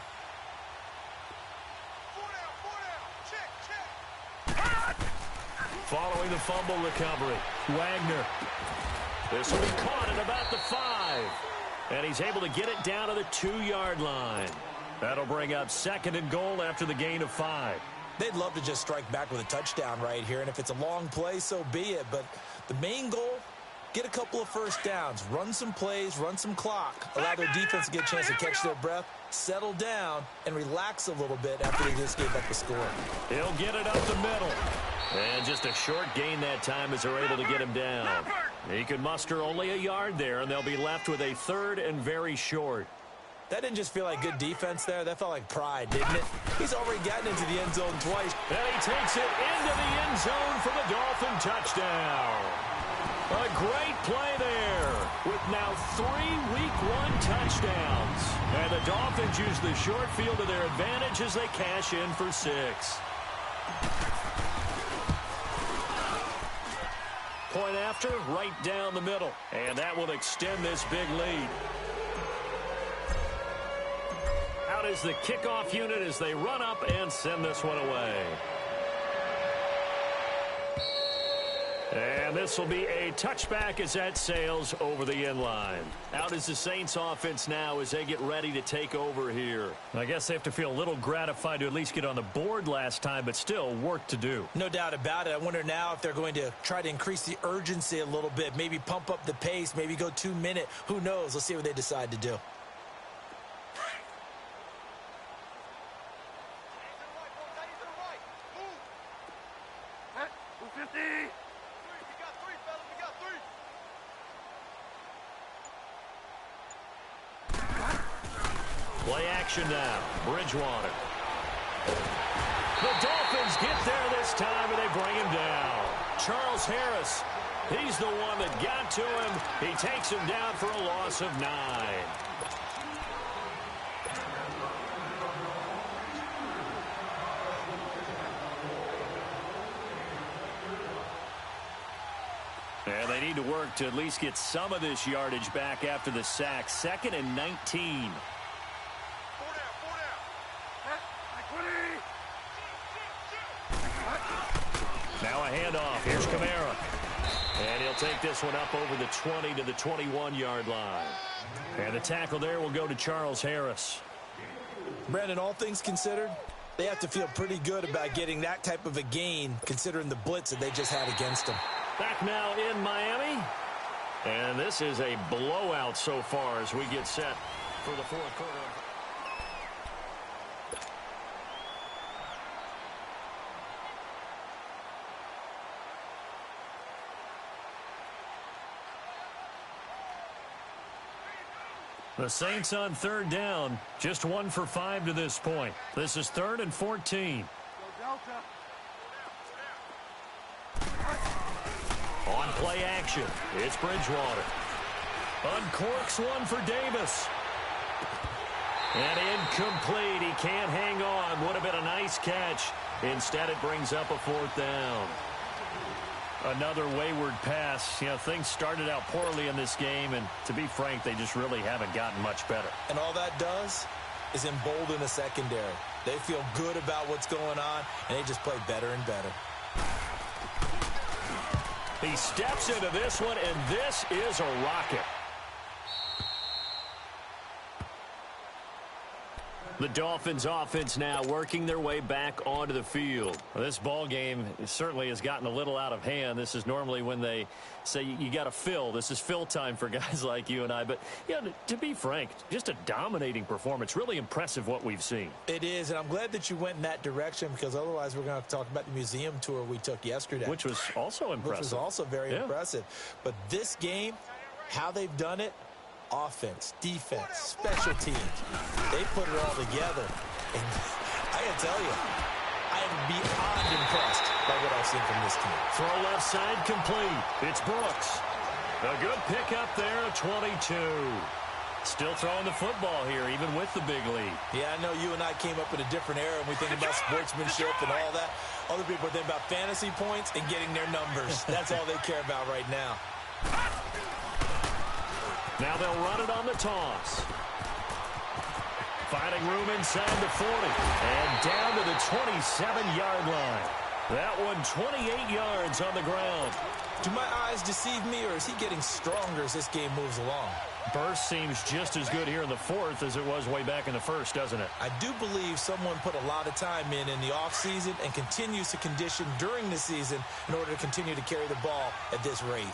Following the fumble recovery, Wagner. This will be caught at about the 5. And he's able to get it down to the 2-yard line. That'll bring up 2nd and goal after the gain of 5. They'd love to just strike back with a touchdown right here, and if it's a long play, so be it. But the main goal get a couple of first downs, run some plays, run some clock, allow their defense to get a chance to catch their breath, settle down, and relax a little bit after they just gave up the score. He'll get it up the middle. And just a short gain that time as they're able to get him down. He could muster only a yard there, and they'll be left with a 3rd and very short. That didn't just feel like good defense there. That felt like pride, didn't it? He's already gotten into the end zone twice. And he takes it into the end zone for the Dolphin touchdown. A great play there with now 3 Week 1 touchdowns. And the Dolphins use the short field to their advantage as they cash in for 6. Point after, right down the middle. And that will extend this big lead. Out is the kickoff unit as they run up and send this one away. And this will be a touchback as that sails over the end line. Out is the Saints offense now as they get ready to take over here. I guess they have to feel a little gratified to at least get on the board last time, but still work to do. No doubt about it. I wonder now if they're going to try to increase the urgency a little bit, maybe pump up the pace, maybe go 2-minute. Who knows? Let's see what they decide to do. Play action now. Bridgewater. The Dolphins get there this time, and they bring him down. Charles Harris, he's the one that got to him. He takes him down for a loss of 9. And they need to work to at least get some of this yardage back after the sack. 2nd and 19. Now a handoff. Here's Kamara. And he'll take this one up over the 20 to the 21-yard line. And the tackle there will go to Charles Harris. Brandon, all things considered, they have to feel pretty good about getting that type of a gain considering the blitz that they just had against them. Back now in Miami. And this is a blowout so far as we get set for the 4th quarter. The Saints on 3rd down, just 1 for 5 to this point. This is 3rd and 14. On play action, it's Bridgewater. Uncorks one for Davis. And incomplete. He can't hang on. Would have been a nice catch. Instead, it brings up a 4th down. Another wayward pass. You know, things started out poorly in this game, and to be frank, they just really haven't gotten much better. And all that does is embolden the secondary. They feel good about what's going on, and they just play better and better. He steps into this one, and this is a rocket. The Dolphins offense now working their way back onto the field. Well, this ball game certainly has gotten a little out of hand. This is normally when they say you got to fill. This is fill time for guys like you and I. But, you know, to be frank, just a dominating performance. Really impressive what we've seen. It is, and I'm glad that you went in that direction because otherwise we're going to have to talk about the museum tour we took yesterday. Which was also impressive. Which was also very impressive. But this game, how they've done it, offense, defense, special teams. They put it all together. And I got to tell you, I am beyond impressed by what I've seen from this team. Throw left side complete. It's Brooks. A good pickup there at 22. Still throwing the football here, even with the big lead. Yeah, I know you and I came up in a different era and we think about sportsmanship and all that. Other people think about fantasy points and getting their numbers. That's all they care about right now. Now they'll run it on the toss. Finding room inside the 40. And down to the 27-yard line. That one 28 yards on the ground. Do my eyes deceive me, or is he getting stronger as this game moves along? Burst seems just as good here in the 4th as it was way back in the 1st, doesn't it? I do believe someone put a lot of time in the offseason and continues to condition during the season in order to continue to carry the ball at this rate.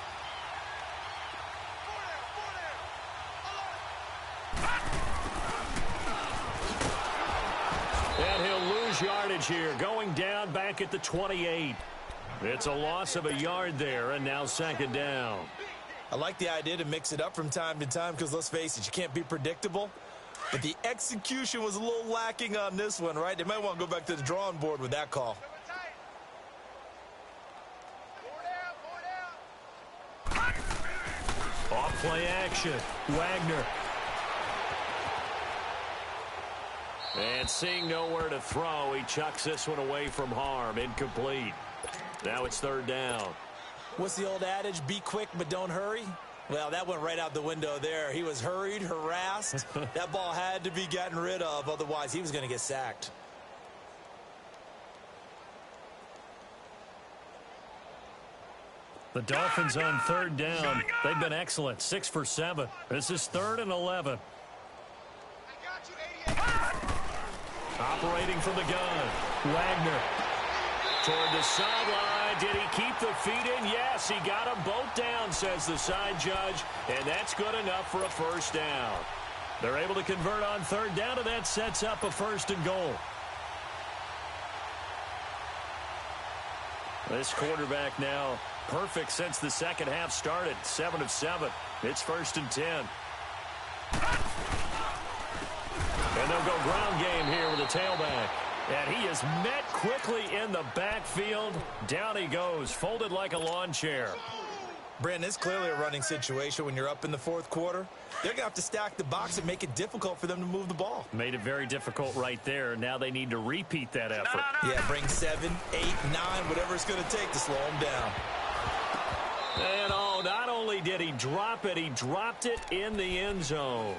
And he'll lose yardage here, going down back at the 28. It's a loss of a yard there, and now second down. I like the idea to mix it up from time to time because, let's face it, you can't be predictable. But the execution was a little lacking on this one, right? They might want to go back to the drawing board with that call. Off play action. Wagner. And seeing nowhere to throw, he chucks this one away from harm. Incomplete. Now it's third down. What's the old adage? Be quick, but don't hurry. Well, that went right out the window there. He was hurried, harassed. That ball had to be gotten rid of. Otherwise, he was going to get sacked. The Dolphins on third down. They've been excellent. 6 for 7. This is 3rd and 11. Operating from the gun. Wagner. Toward the sideline. Did he keep the feet in? Yes, he got them both down, says the side judge. And that's good enough for a first down. They're able to convert on third down, and that sets up a 1st and goal. This quarterback now perfect since the second half started. 7 of 7. It's 1st and 10. And they'll go ground game here with a tailback. And he is met quickly in the backfield. Down he goes, folded like a lawn chair. Brandon, it's clearly a running situation when you're up in the 4th quarter. They're going to have to stack the box and make it difficult for them to move the ball. Made it very difficult right there. Now they need to repeat that effort. Yeah, bring 7, 8, 9, whatever it's going to take to slow them down. And oh, not only did he drop it, he dropped it in the end zone.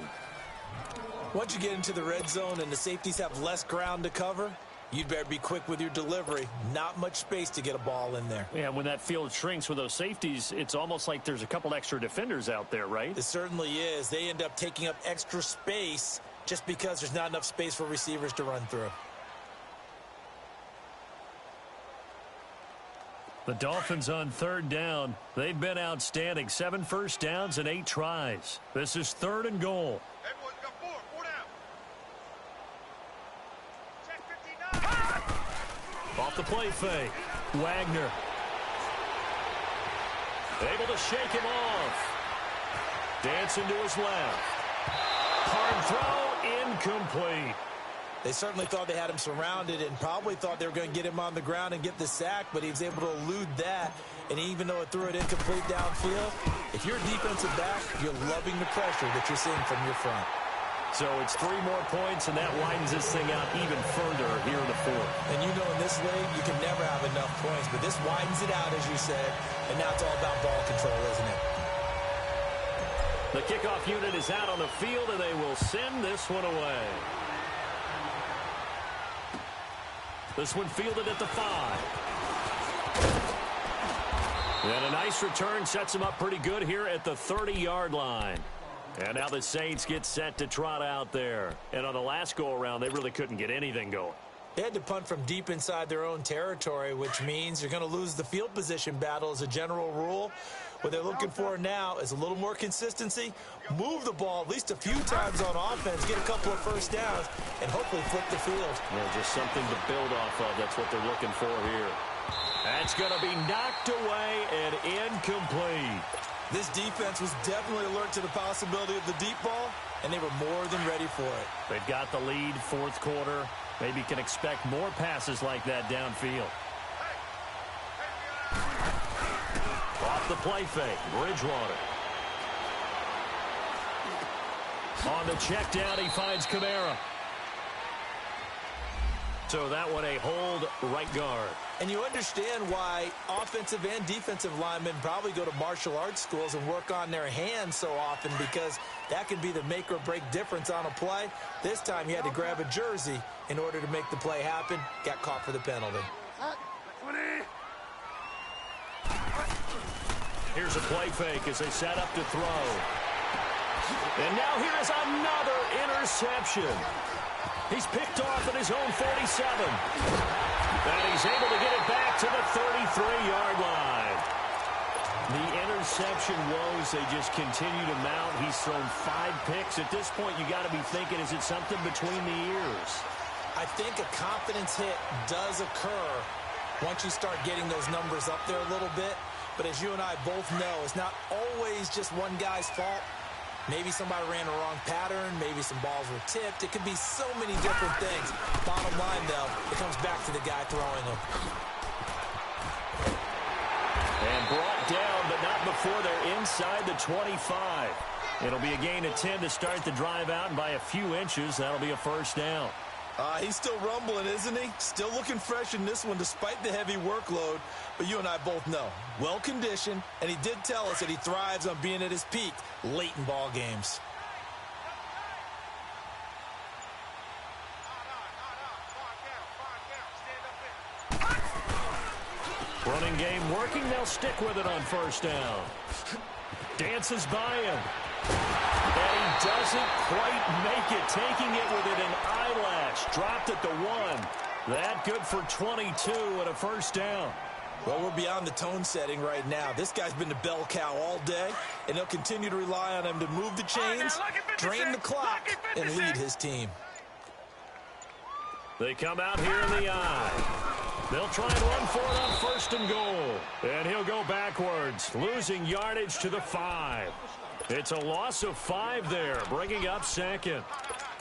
Once you get into the red zone and the safeties have less ground to cover, you'd better be quick with your delivery. Not much space to get a ball in there. Yeah, when that field shrinks with those safeties, it's almost like there's a couple extra defenders out there, right? It certainly is. They end up taking up extra space just because there's not enough space for receivers to run through. The Dolphins on third down. They've been outstanding. 7 first downs and 8 tries. This is 3rd and goal. Everyone's got 4 down. Check 59. Off the play fake. Wagner. Able to shake him off. Dancing to his left. Hard throw, incomplete. They certainly thought they had him surrounded and probably thought they were going to get him on the ground and get the sack, but he was able to elude that. And even though it threw it incomplete downfield, if you're a defensive back, you're loving the pressure that you're seeing from your front. So it's 3 more points, and that widens this thing out even further here in the 4th. And you know in this league, you can never have enough points, but this widens it out, as you said, and now it's all about ball control, isn't it? The kickoff unit is out on the field, and they will send this one away. This one fielded at the 5. And a nice return sets him up pretty good here at the 30-yard line. And now the Saints get set to trot out there. And on the last go-around, they really couldn't get anything going. They had to punt from deep inside their own territory, which means you're going to lose the field position battle as a general rule. What they're looking for now is a little more consistency, move the ball at least a few times on offense, get a couple of first downs, and hopefully flip the field. Yeah, just something to build off of. That's what they're looking for here. That's going to be knocked away and incomplete. This defense was definitely alert to the possibility of the deep ball, and they were more than ready for it. They've got the lead, 4th quarter. Maybe can expect more passes like that downfield. Off the play fake, Bridgewater. On the check down, he finds Kamara. So that one a hold right guard. And you understand why offensive and defensive linemen probably go to martial arts schools and work on their hands so often, because that can be the make or break difference on a play. This time he had to grab a jersey in order to make the play happen. Got caught for the penalty. Here's a play fake as they set up to throw. And now here is another interception. He's picked off at his own 47. And he's able to get it back to the 33-yard line. The interception woes, they just continue to mount. He's thrown 5 picks. At this point, you got to be thinking, is it something between the ears? I think a confidence hit does occur once you start getting those numbers up there a little bit. But as you and I both know, it's not always just one guy's fault. Maybe somebody ran a wrong pattern. Maybe some balls were tipped. It could be so many different things. Bottom line, though, it comes back to the guy throwing them. And brought down, but not before they're inside the 25. It'll be a gain of 10 to start the drive out, and by a few inches, that'll be a first down. He's still rumbling, isn't he? Still looking fresh in this one despite the heavy workload. But you and I both know, well-conditioned, and he did tell us that he thrives on being at his peak late in ball games. Running game working. They'll stick with it on first down. Dances by him. And he doesn't quite make it. Taking it with an eyelash. Dropped at the 1. That good for 22 and a first down. Well, we're beyond the tone setting right now. This guy's been the bell cow all day, and they'll continue to rely on him to move the chains, drain the clock, and lead his team. They come out here in the eye. They'll try and run for it on first and goal. And he'll go backwards, losing yardage to the 5. It's a loss of 5 there, bringing up second.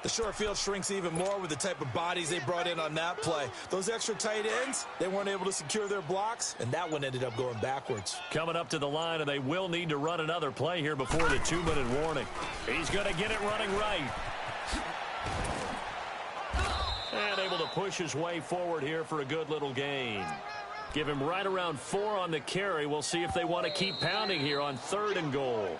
The short field shrinks even more with the type of bodies they brought in on that play. Those extra tight ends, they weren't able to secure their blocks, and that one ended up going backwards. Coming up to the line, and they will need to run another play here before the 2-minute warning. He's going to get it running right. And able to push his way forward here for a good little gain. Give him right around 4 on the carry. We'll see if they want to keep pounding here on 3rd and goal.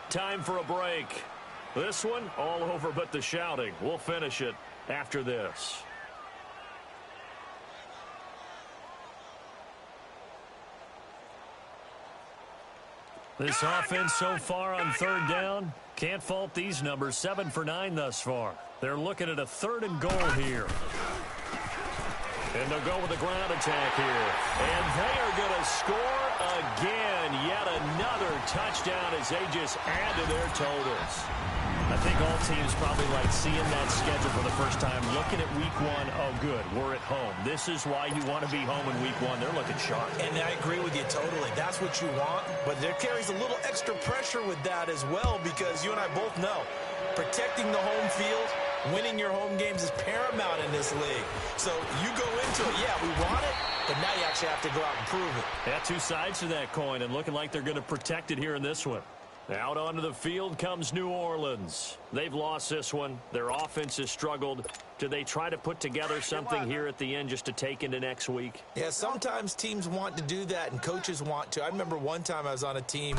Time for a break. This one all over but the shouting. We'll finish it after this. This offense so far on 3rd down, can't fault these numbers. 7 for 9 thus far. They're looking at a 3rd and goal here. And they'll go with the ground attack here. And they are going to score again. Yet another touchdown as they just add to their totals. I think all teams probably like seeing that schedule for the first time, looking at week 1. Oh, good, we're at home. This is why you want to be home in week 1. They're looking sharp. And I agree with you totally. That's what you want. But there carries a little extra pressure with that as well, because you and I both know protecting the home field, winning your home games is paramount in this league. So you go into it, yeah, we want it, but now you actually have to go out and prove it. Yeah, 2 sides to that coin, and looking like they're going to protect it here in this one. Out onto the field comes New Orleans. They've lost this one. Their offense has struggled. Do they try to put together something here at the end just to take into next week? Yeah, sometimes teams want to do that and coaches want to. I remember one time I was on a team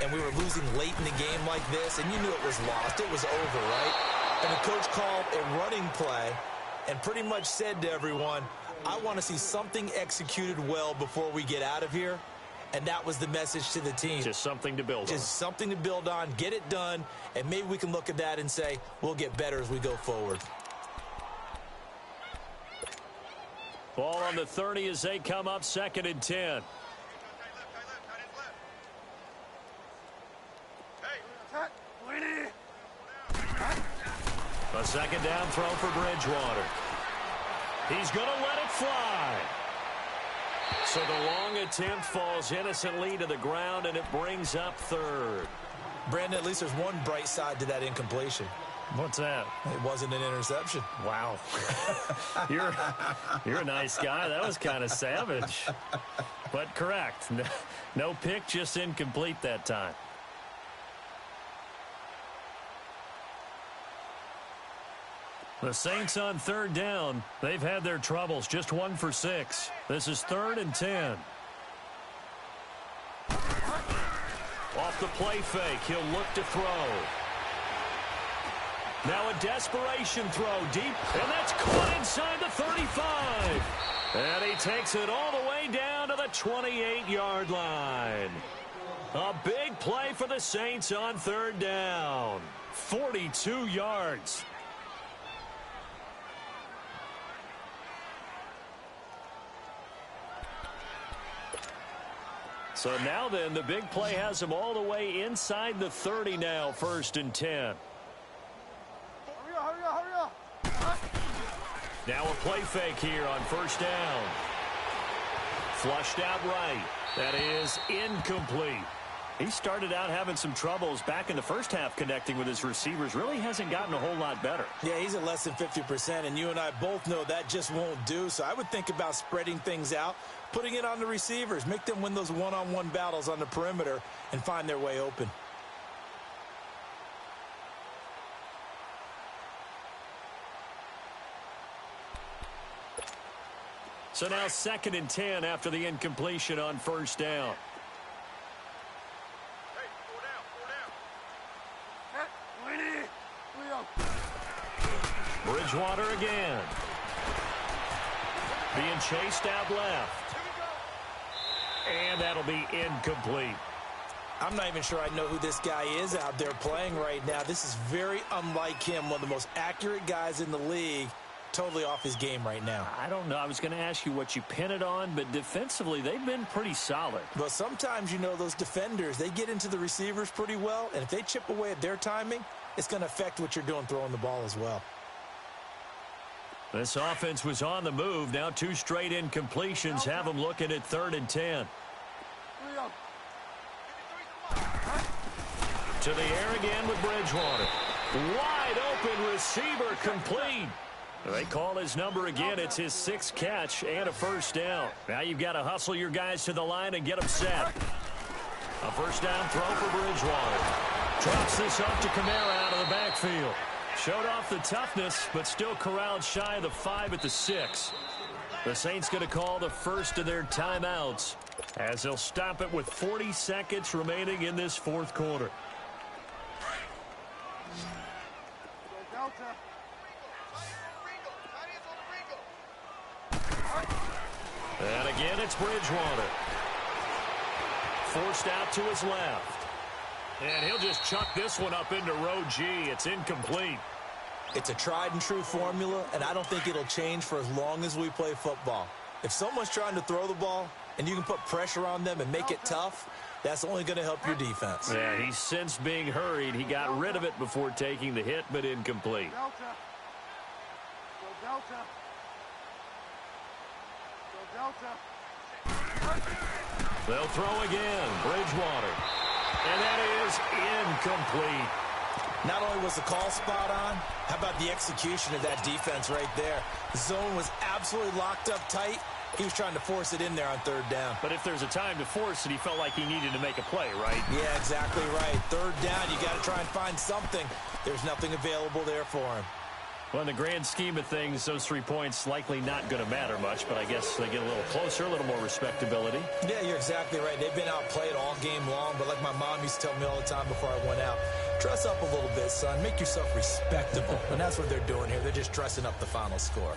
and we were losing late in the game like this, and you knew it was lost. It was over, right? And the coach called a running play and pretty much said to everyone, I want to see something executed well before we get out of here. And that was the message to the team. Just something to build on. Just something to build on, get it done, and maybe we can look at that and say, we'll get better as we go forward. Ball on the 30 as they come up 2nd and 10. A 2nd down throw for Bridgewater. He's going to let it fly. So the long attempt falls innocently to the ground, and it brings up 3rd. Brandon, at least there's one bright side to that incompletion. What's that? It wasn't an interception. Wow. You're a nice guy. That was kind of savage. But correct. No pick, just incomplete that time. The Saints on 3rd down. They've had their troubles. Just 1 for 6. This is 3rd and 10. Off the play fake. He'll look to throw. Now a desperation throw deep, and that's caught inside the 35. And he takes it all the way down to the 28-yard line. A big play for the Saints on 3rd down. 42 yards. So now then, the big play has him all the way inside the 30 now, 1st and 10. Hurry up. Now a play fake here on 1st down. Flushed out right. That is incomplete. He started out having some troubles back in the first half connecting with his receivers. Really hasn't gotten a whole lot better. Yeah, he's at less than 50%, and you and I both know that just won't do. So I would think about spreading things out, putting it on the receivers, make them win those one-on-one battles on the perimeter and find their way open. So now 2nd and 10 after the incompletion on 1st down. Hey, 4 down. Bridgewater again. Being chased out left. And that'll be incomplete. I'm not even sure I know who this guy is out there playing right now. This is very unlike him, one of the most accurate guys in the league. Totally off his game right now. I don't know. I was going to ask you what you pin it on, but defensively, they've been pretty solid. But sometimes, you know, those defenders, they get into the receivers pretty well, and if they chip away at their timing, it's going to affect what you're doing throwing the ball as well. This offense was on the move. Now 2 straight incompletions have them looking at 3rd and 10. To the air again with Bridgewater. Wide open receiver complete. They call his number again. It's his 6th catch and a 1st down. Now you've got to hustle your guys to the line and get them set. A 1st down throw for Bridgewater. Drops this up to Kamara out of the backfield. Showed off the toughness, but still corralled shy of the 5 at the 6. The Saints going to call the first of their timeouts as they'll stop it with 40 seconds remaining in this 4th quarter. And again, it's Bridgewater. Forced out to his left. And he'll just chuck this one up into row G. It's incomplete. It's a tried-and-true formula, and I don't think it'll change for as long as we play football. If someone's trying to throw the ball and you can put pressure on them and make it tough, that's only going to help your defense. Yeah, he's since being hurried. He got rid of it before taking the hit, but incomplete. They'll throw again. Bridgewater. And that is incomplete. Not only was the call spot on, how about the execution of that defense right there? The zone was absolutely locked up tight. He was trying to force it in there on 3rd down. But if there's a time to force it, he felt like he needed to make a play, right? Yeah, exactly right. 3rd down, you got to try and find something. There's nothing available there for him. Well, in the grand scheme of things, those 3 points likely not going to matter much, but I guess they get a little closer, a little more respectability. Yeah, you're exactly right. They've been outplayed all game long, but like my mom used to tell me all the time before I went out, dress up a little bit, son. Make yourself respectable. And that's what they're doing here. They're just dressing up the final score.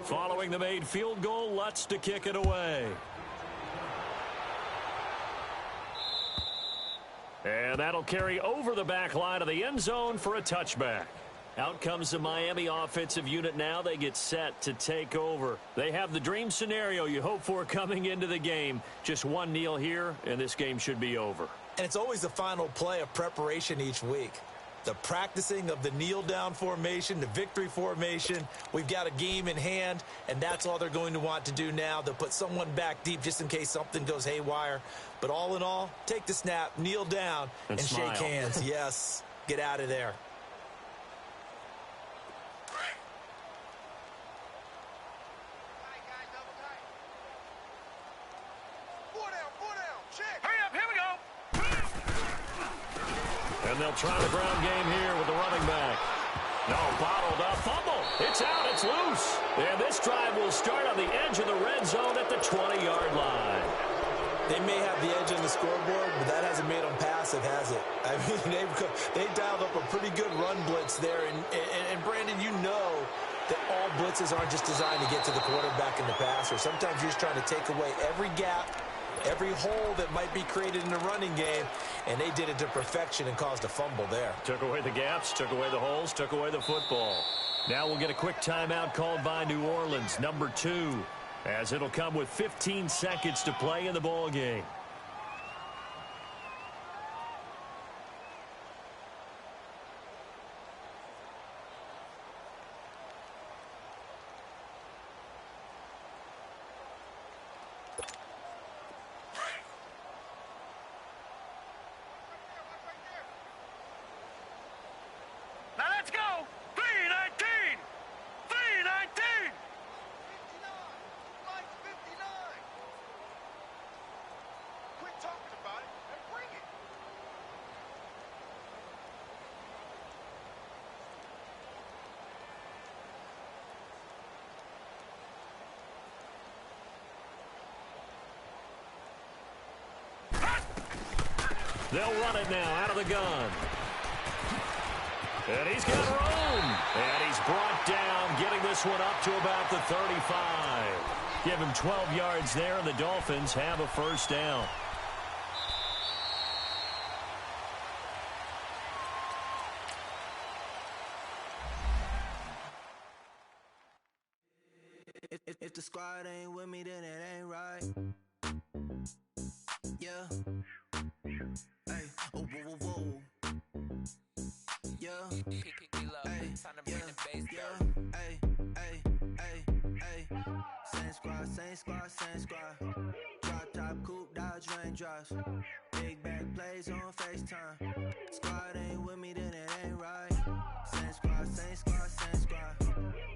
Following the made field goal, Lutz to kick it away. And that'll carry over the back line of the end zone for a touchback. Out comes the Miami offensive unit now. They get set to take over. They have the dream scenario you hope for coming into the game. Just one kneel here, and this game should be over. And it's always the final play of preparation each week. The practicing of the kneel-down formation, the victory formation. We've got a game in hand, and that's all they're going to want to do now. They'll put someone back deep just in case something goes haywire. But all in all, take the snap, kneel down, and shake hands. Yes, get out of there. And they'll try the ground game here with the running back. No, bottled up, fumble. It's out, it's loose. And this drive will start on the edge of the red zone at the 20-yard line. They may have the edge on the scoreboard, but that hasn't made them passive, has it? I mean, they dialed up a pretty good run blitz there. And Brandon, you know that all blitzes aren't just designed to get to the quarterback and the passer. Sometimes you're just trying to take away every gap, every hole that might be created in the running game, and they did it to perfection and caused a fumble there. Took away the gaps, took away the holes, took away the football. Now we'll get a quick timeout called by New Orleans, number 2, as it'll come with 15 seconds to play in the ball game. Now let's go! 319! 319! 59! Flight's 59! Quit talking about it and bring it! They'll run it now out of the gun. And he's got room. And he's brought down, getting this one up to about the 35. Give him 12 yards there, and the Dolphins have a first down. If the squad ain't with me, then it ain't right. Yeah. Hey, oh, whoa, whoa, whoa. Yeah. Hey, yeah. Hey, hey, hey, hey. Same squad, same squad, same squad. Drop top, coupe, dodge, raindrops. Big back plays on FaceTime. Squad ain't with me, then it ain't right. Same squad, same squad, same squad.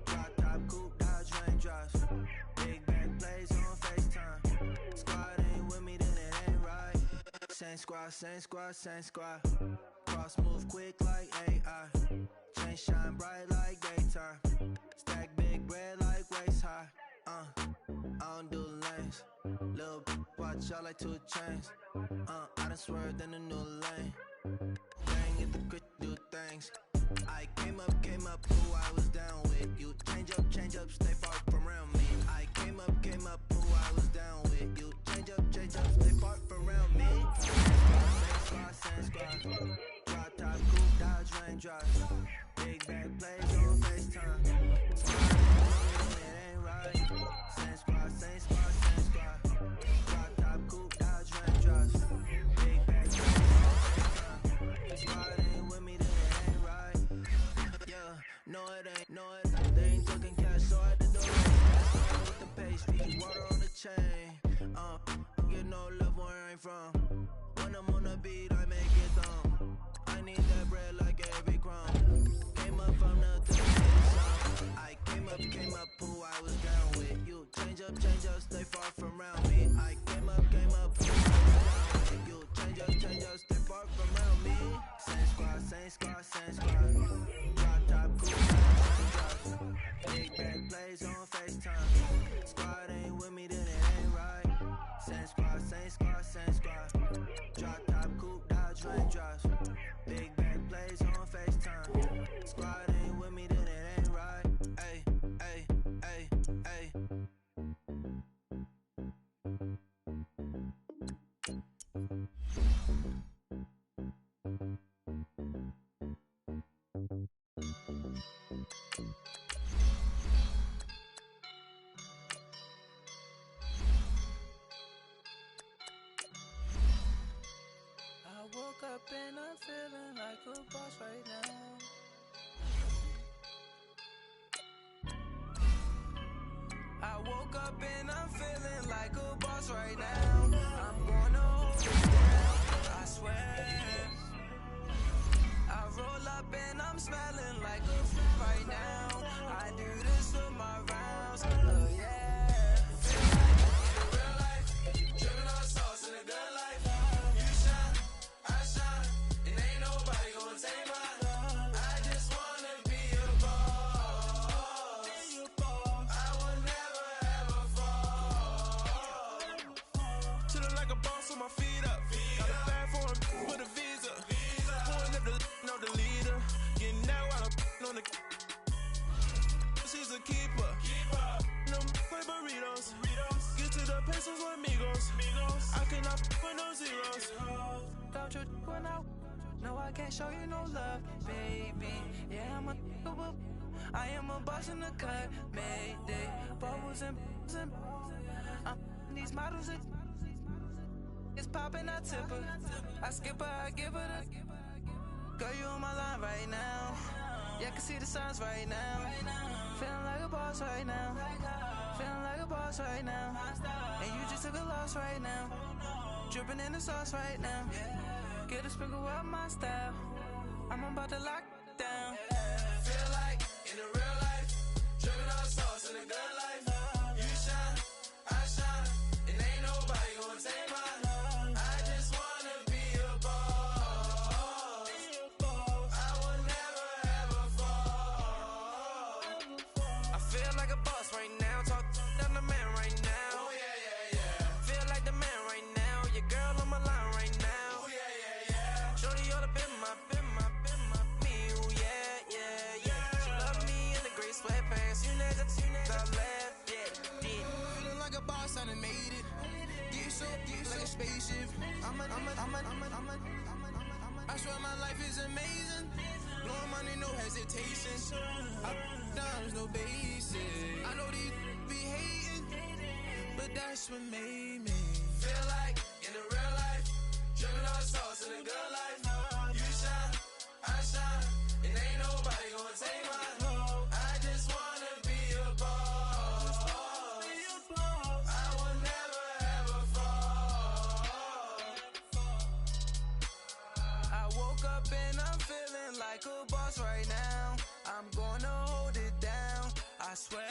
Drop top, coupe, dodge, raindrops. Big back plays on FaceTime. Squad ain't with me, then it ain't right. Same squad, same squad, same squad. Cross move quick like AI. Chain shine bright like daytime. Stack big bread like waist high. I don't do lanes. Lil' watch out like 2 chains. I done swerved in a new lane. Bang at the crit, do things. I came up, who I was down with. You change up, stay far from around me. I came up, who I was down with. You change up, stay far from around me. Same squad. Drop top, coupe, dodge, raindrops. Big back plays on FaceTime. It ain't right. Same squad, same squad, same squad. Drop top, coupe, dodge, raindrops. Big back plays on FaceTime. Squad ain't with me, then it ain't right. Yeah, no it ain't. They ain't talking cash, so I did the right. With the pastry, water on the chain. Get no love where I ain't from. When I'm on the beat, I make it dumb. I need that bread like every crumb. Came up from nothing. I came up, who I was down with. You change up, stay far from around me. I came up, who I was down with. You change up, stay far from around me. Same squad, same squad, same squad. Drop top, cool, drops. Big back plays on FaceTime. Squad ain't with me, then it ain't right. Same squad, same squad, same squad. Drop top, coupe, dodge, raindrops. Big back plays on FaceTime. Squad ain't with me, then it ain't right. Ay, ay, ay, ay. I woke up and I'm feeling like a boss right now. I woke up and I'm feeling like a boss right now. I'm gonna hold it down, I swear. I roll up and I'm smelling like a f right now. I do this for my rounds, oh yeah. Feel like in real life, dripping on sauce in a good life. You shine, I shine, and ain't nobody gonna take mine. I just wanna be a boss. I will never ever fall. Chillin' like a boss with my feet up. Got a bag for him with a visa. Pulling up the know the leader. Getting that while I'm on the. She's a keeper. No play burritos. Get to the pesos with amigos. I cannot with no zeros. Don't you when I No, I can't show you no love, baby. Yeah, I am a boss in the cut, Mayday. Bubbles and these models, it's popping, I tip her. I skip her, I give her the. Girl, you on my line right now. Yeah, I can see the signs right now. Feeling like a boss right now. Feeling like a boss right now. And you just took a loss right now. Dripping in the sauce right now. Get a sprinkle up my style. I'm about to lock down. Feel like in the real life, dripping all sauce in the good life. You shine, I shine, and ain't nobody gonna take mine. I just wanna be a boss. I will never ever fall. I feel like a boss right now. Talk down the man right now. Oh yeah. Feel like the man right now. Your girl on my line right now. Oh yeah. Shorty ought to been my me. Ooh yeah. She love me in the gray sweatpants. You never left. Yeah. Feeling like a boss, I done made it. Get so like a spaceship. I swear my life is amazing. Blowing money, no hesitation. Dimes, no basic. I know these be hating, but that's what made me feel like in the real life, dripping all sauce in the good life. You shine, I shine, and ain't nobody gonna take mine. I just wanna be a boss. I will never ever fall. I woke up and I'm feeling like a boss right now. I'm gonna hold it down, I swear.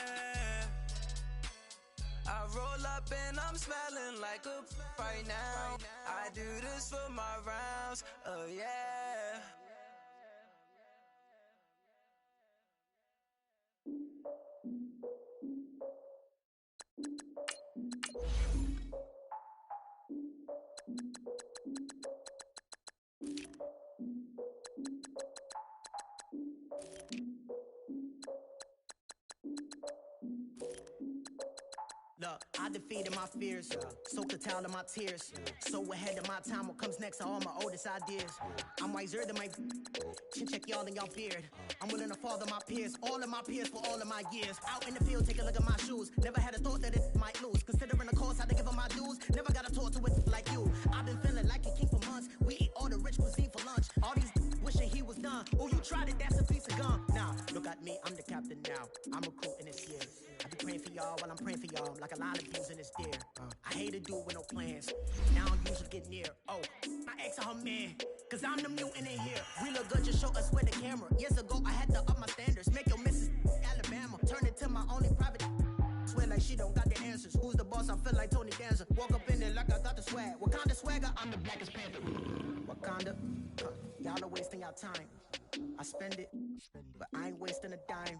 I roll up and I'm smelling like a right now. I do this for my rounds, oh yeah. Look, I defeated my fears, soaked the towel in my tears. So ahead of my time, what comes next are all my oldest ideas. I'm wiser than my chin check y'all in y'all beard. I'm willing to father my peers, all of my peers for all of my years. Out in the field, take a look at my shoes. Never had a thought that it might lose. Considering the cost, I had to give them my dues. Never got a talk to it like you. I've been feeling like a king for months. We eat all the rich cuisine for lunch. All these wishing he was done. Oh, you tried it, that's a piece of gum. Now, look at me, I'm the captain now. I'm recruiting this year. I be praying for y'all while I'm praying for y'all. Like a line of views in this deer. I hate a dude with no plans. Now I'm usually get near. Oh, my ex her man. Cause I'm the mutant in here. We look good, just show us where the camera. Years ago, I had to up my standards. Make your Mrs. Alabama. Turn it to my only private. Swear like she don't got the answers. Who's the boss? I feel like Tony Danza. Walk up in there like I got the swag. What kind of swagger? I'm the blackest panther. Wakanda. Y'all are wasting your time. I spend it, but I ain't wasting a dime.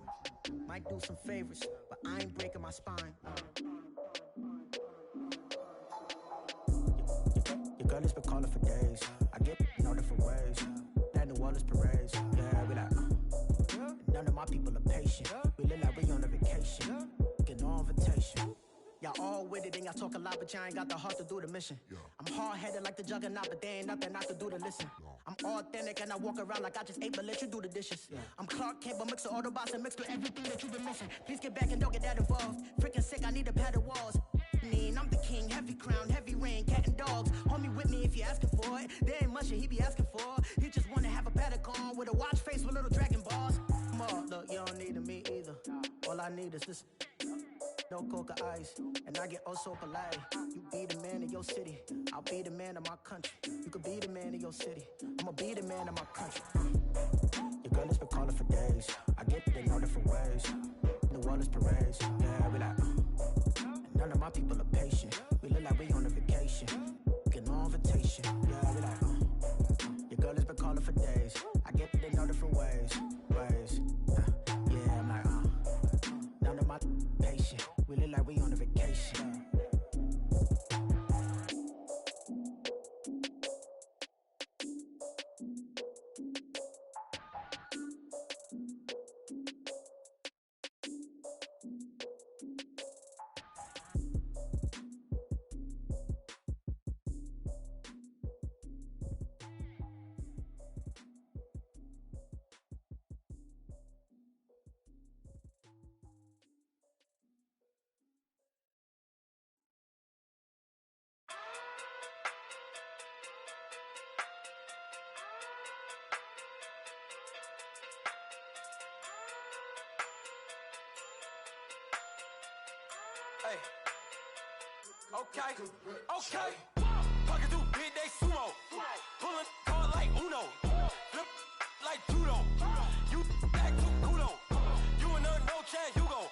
Might do some favors, but I ain't breaking my spine. Your girl has been calling for days. I get in all different ways. That New Orleans parades. Yeah, we like, none of my people are patient. We look like we on a vacation. Get no invitation. Y'all all with it and y'all talk a lot, but y'all ain't got the heart to do the mission. I'm hard-headed like the juggernaut, but there ain't nothing I can do to listen. I'm authentic and I walk around like I just ate, but let you do the dishes. I'm Clark Kent, but mix the Autobots and mix with everything that you've been missing. Please get back and don't get that involved. Freaking sick, I need to pad the walls. I'm the king, heavy crown, heavy rain, cat and dogs. Homie with me if you're asking for it. There ain't much that he be asking for. He just wanna have a paddock on with a watch face with little dragon balls. Look, you don't need me either. All I need is this. No coca ice, and I get oh so polite. You be the man of your city, I'll be the man of my country. You could be the man of your city, I'ma be the man of my country. Your girl has been calling for days. I get it in all different ways. New Orleans parades, yeah, we like. None of my people are patient. We look like we on a vacation. Get no invitation, yeah, we like. Your girl has been calling for days. I get it in all different ways. Yeah, I'm like, none of my patient. We look like we on a vacation. Hey. Okay. Okay. Pocket too big, they sumo. Pulling card like Uno. Flip like judo. You act too kudo. You and her, no Chad Hugo.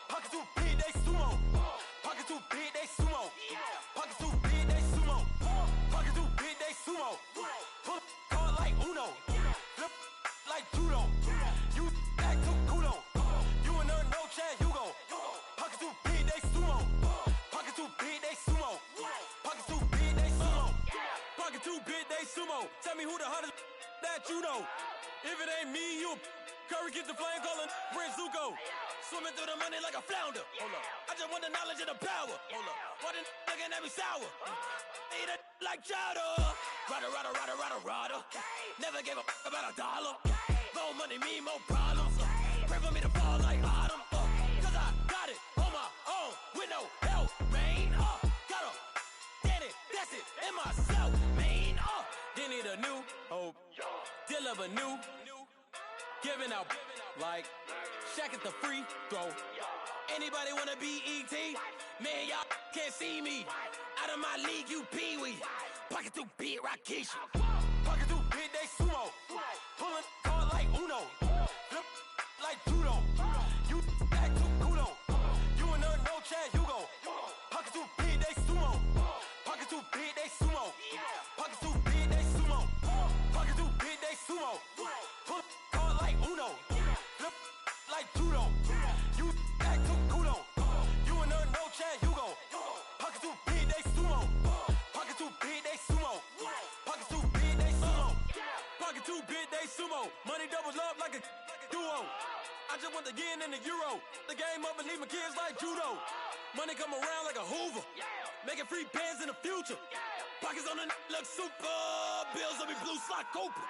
Pocket too big, they sumo. Pocket too big, they sumo. Pocket too big, they sumo. Pocket too big, they sumo. Pull card like Uno. Flip like judo. You act too kudo. You and her, no Chad Hugo. Pocket too big, they sumo. Pocket too big, they sumo. Pocket too big, they sumo. Pocket too big, they sumo. Tell me who the hottest that you know. If it ain't me, you Curry get the flame calling Prince Zuko. Swimming through the money like a flounder. Hold up. I just want the knowledge and the power. Hold up. Why the looking at me sour? Eat it like chowder. Rada. Never gave a about a dollar. More money mean more problems. Pray for me to fall like autumn. Cause I got it on my own with no help, man. Got a daddy, that's it, in myself, man. They need a new hope. Deal of a new. Giving out like Shaq at the free throw. Anybody wanna be E.T.? Man, y'all can't see me. Out of my league, you pee-wee. Pocket too big, Rakishi. Pocket too big, they sumo. Pulling card like Uno. Flip like judo. You act too kudo. You and her, no Chad Hugo. Pocket too big, they sumo. Pocket too big, they sumo. Pocket too big, they sumo. Pocket too big, they sumo. Pull card like Uno. Flip like judo. You act too kudo. You and her, no Chad Hugo. Pocket too big, they sumo. Pocket too big, they sumo. Pocket too big, they sumo. Pocket too big, they sumo. Money doubles up like a duo. I just want the yen and the euro. The game up and leave my kids like judo. Money come around like a Hoover. Making free bands in the future. Pockets on the look super. Bills will be blue slot Cooper.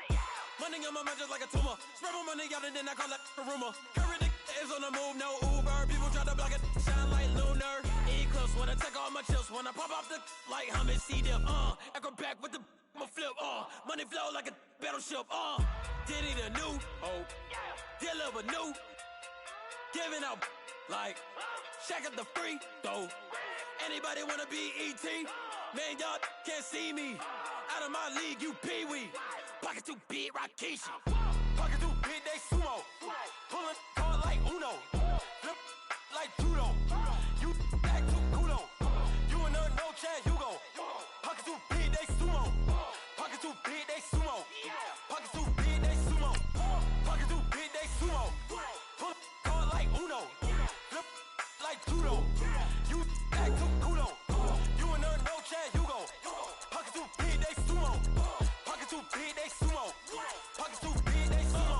Money on my mind just like a tumor. Spread my money out and then I call that a rumor. Curry is on the move, no Uber. People try to block it, shine like lunar. Eclipse wanna take all my chips. Wanna pop off the like Hummus C-dip. Acrobat with the I'ma flip. Money flow like a battleship. Diddy the new hope. Deal of a new. Giving out like Shaq at the free throw. Anybody wanna be E.T.? Man, y'all can't see me. Out of my league, you pee-wee. Pocket too big, Rakishi. Pocket too big, they sumo. Pulling card like Uno. Flip like judo. You act too kudo. You and her, no Chad Hugo. Pocket too big, they sumo. Pocket too big, they sumo. Pocket too big, they sumo. Pocket too big, they sumo. Pull card like Uno. Flip like judo. You act too kudo. You and her, no Chad Hugo. Pocket too big, they sumo. Pocket too big, they sumo. Pocket too big, they sumo.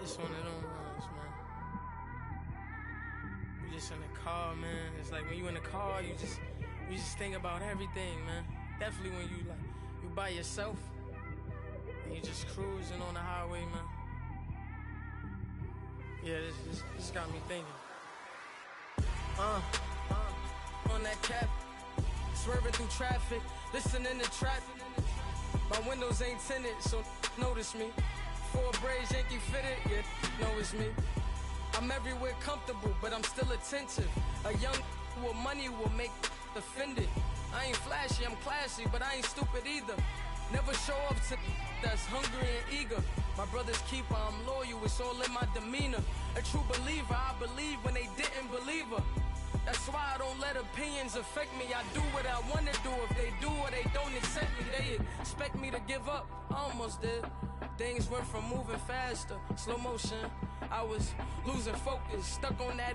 It's one of them ones, man. You just in the car, man. It's like when you in the car, you just think about everything, man. Definitely when you by yourself and you just cruising on the highway, man. Yeah, this got me thinking. On that cap, swerving through traffic, listening to trap. My windows ain't tinted, so notice me. 4 braids, Yankee fitted, yeah, know it's me. I'm everywhere comfortable, but I'm still attentive. A young with money will make offended. I ain't flashy, I'm classy, but I ain't stupid either. Never show up to that's hungry and eager. My brother's keeper, I'm loyal, it's all in my demeanor. A true believer, I believe when they didn't believe her. That's why I don't let opinions affect me. I do what I want to do. If they do or they don't accept me, they expect me to give up. I almost did. Things went from moving faster, slow motion. I was losing focus, stuck on that.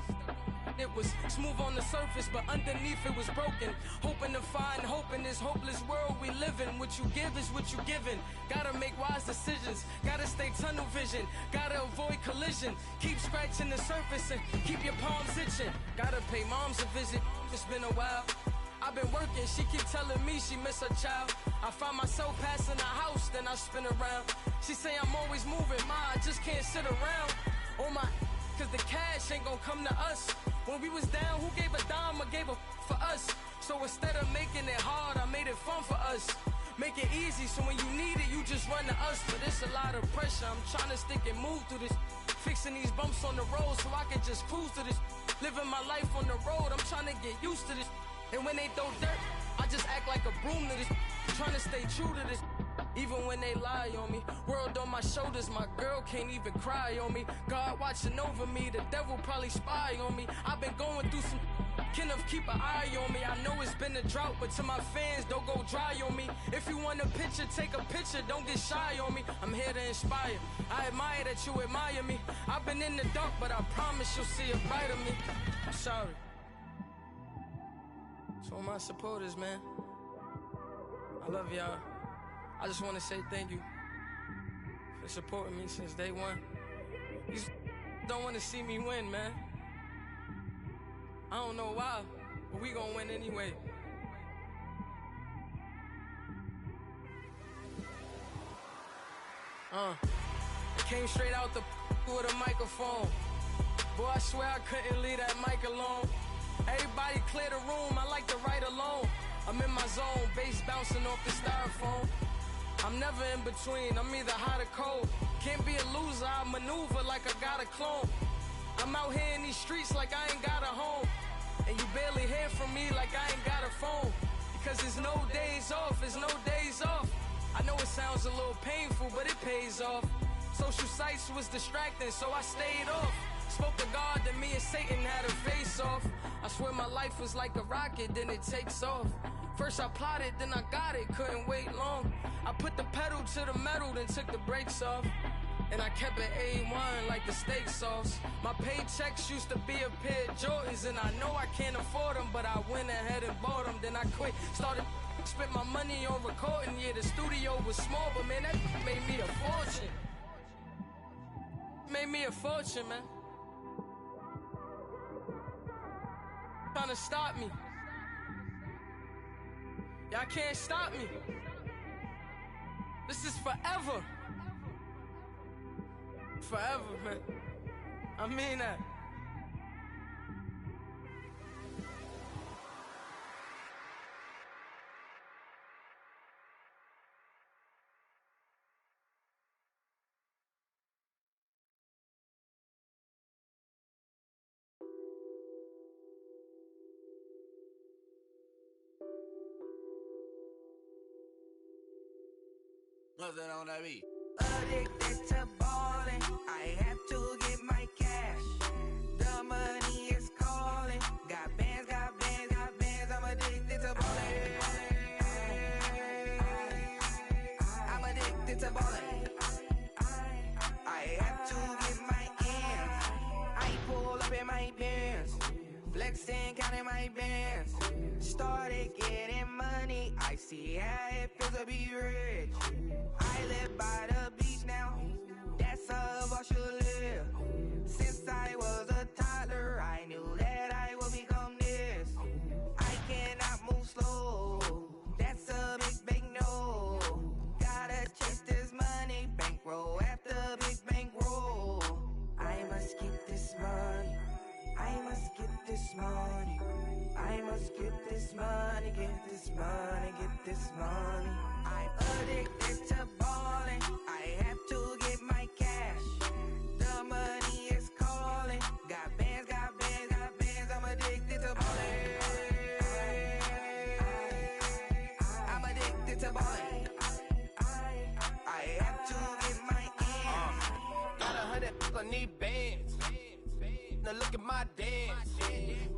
It was smooth on the surface, but underneath it was broken. Hoping to find hope in this hopeless world we live in. What you give is what you given. Gotta make wise decisions. Gotta stay tunnel vision. Gotta avoid collision. Keep scratching the surface and keep your palms itching. Gotta pay moms a visit. It's been a while. I've been working, she keep telling me she miss her child. I find myself passing the house, then I spin around. She say I'm always moving, I just can't sit around. Oh my, cause the cash ain't gonna come to us. When we was down, who gave a dime or gave a for us? So instead of making it hard, I made it fun for us. Make it easy, so when you need it, you just run to us. But it's a lot of pressure, I'm trying to stick and move through this. Fixing these bumps on the road so I can just cruise to this. Living my life on the road, I'm trying to get used to this. And when they throw dirt, I just act like a broom to this. Trying to stay true to this. Even when they lie on me, world on my shoulders, my girl can't even cry on me. God watching over me, the devil probably spy on me. I've been going through some, Kenneth keep an eye on me. I know it's been a drought, but to my fans, don't go dry on me. If you want a picture, take a picture, don't get shy on me. I'm here to inspire, I admire that you admire me. I've been in the dark, but I promise you'll see a brighter me. I'm sorry. To all my supporters, man, I love y'all. I just want to say thank you for supporting me since day one. You just don't want to see me win, man. I don't know why, but we gonna win anyway. I came straight out the with a microphone. Boy, I swear I couldn't leave that mic alone. Everybody clear the room, I like to write alone. I'm in my zone, bass bouncing off the styrofoam. I'm never in between, I'm either hot or cold. Can't be a loser, I maneuver like I got a clone. I'm out here in these streets like I ain't got a home. And you barely hear from me like I ain't got a phone. Because there's no days off, there's no days off. I know it sounds a little painful, but it pays off. Social sites was distracting, so I stayed off. Spoke to God, then me and Satan had a face off. I swear my life was like a rocket, then it takes off. First I plotted, then I got it, couldn't wait long. I put the pedal to the metal, then took the brakes off. And I kept it A1 like the steak sauce. My paychecks used to be a pair of Jordans, and I know I can't afford them, but I went ahead and bought them. Then I quit, started spent my money on recording. Yeah, the studio was small, but man, that made me a fortune. Made me a fortune, man. Trying to stop me. Y'all can't stop me. This is forever. Forever, man. I mean that. What's that on that beat? Addicted to ballin', I have to get my cash. The money is calling. Got bands, got bands, got bands. I'm addicted to ballin'. I'm addicted to ballin'. I have to get my ends. I pull up in my bands, flexing, counting my bands. Started getting money. I see how it feels to be rich. I live by the beach now, that's how I should live. Since I was a toddler, I knew that I would become this. I cannot move slow, that's a big no. Gotta chase this money, bankroll after big bankroll. I must get this money, I must get this money. I must get this money, get this money, get this money. I'm addicted to ballin', I have to get my cash. The money is calling. Got bands, got bands, got bands. I'm addicted to ballin'. I'm addicted to ballin'. I have to get my ends. Got 100, I need bands. Now look at my dance.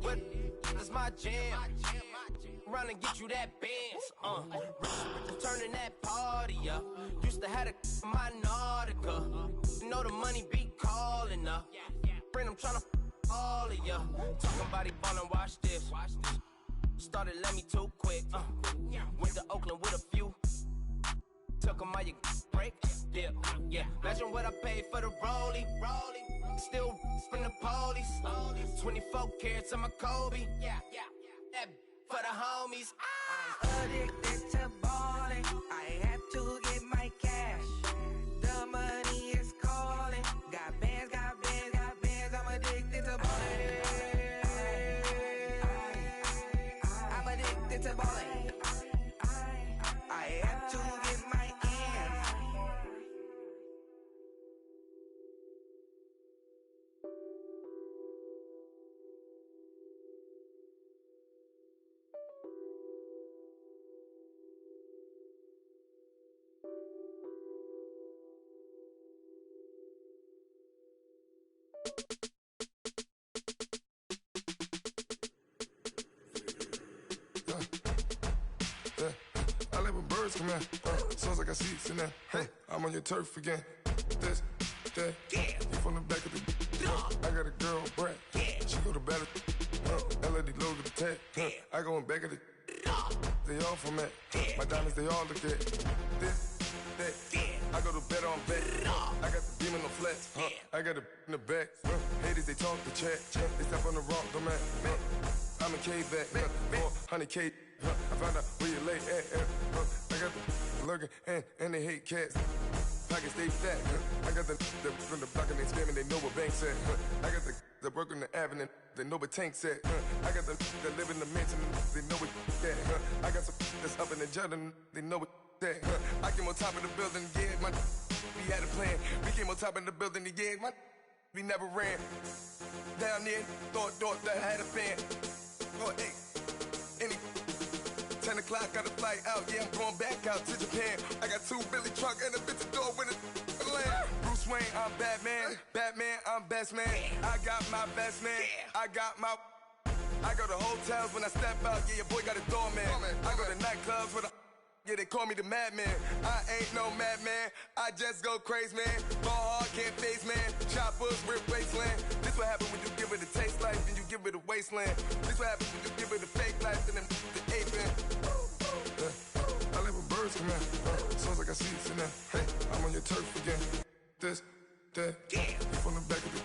What is my jam? Run and get you that bands. Turning that party up. Used to have a my Nautica. You know the money be calling up. Friend, I'm tryna all of ya. Talking about he ballin', watch this. Started let me too quick. Went to Oakland with a few. Took him all your break. Yeah. Imagine what I paid for the rollie. Still from the police. 24 carats on my Kobe. That for the homies. Addicted to balling, I have to get my cash. The money is calling. Got bands, got bands, got bands. I'm addicted to balling. I'm addicted to balling. I have to get my ends. I like when birds come in. Sounds like I seats in there. Hey, I'm on your turf again. This, that, you from the back of the. I got a girl, Brad. She go to battle. LED logo the tag. I go in back of the. They all from that. My diamonds, they all look at. This, that. I go to bed on bed. I got the beam in the flats. I got it in the back. Haters, they talk the chat. They step on the rock, the man. I'm a K-back. 400K. I found out where you lay at. I got the lurking and they hate cats. Pockets stay fat. I got the from the block and they scamming, they know what banks at. I got the work on the avenue, they know what tanks at. I got the live in the mansion, they know what that. I got some that's up in the Jordan, they know what that. I came on top of the building, yeah, we had a plan. We came on top of the building, yeah, we never ran. Down there, thought that I had a fan. Oh, hey, any 10 o'clock, got a flight out, yeah, I'm going back out to Japan. I got 2 Billy truck and a bitch door with a land. Bruce Wayne, I'm Batman. Batman, I'm best man. I got my best man. I got my. I go to hotels when I step out, yeah, your boy got a doorman. I go to nightclubs with a. Yeah, they call me the madman. I ain't no madman. I just go crazy, man. Ball hard, can't face, man. Choppers, rip wasteland. This what happen when you give it a taste life and you give it a wasteland. This what happen when you give it a fake life and then the ape in. I like when birds come in. Sounds like I see it in there. Hey, I'm on your turf again. This, that, you from the back of the.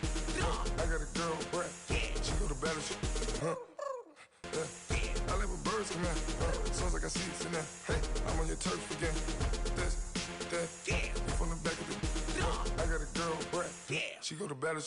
I got a girl, Brad. She go to battle. I like when birds come in. Sounds like I see it in there. Hey, I'm on your turf again. This, that, you from the back of the. I got a girl, Brad. She go to battle.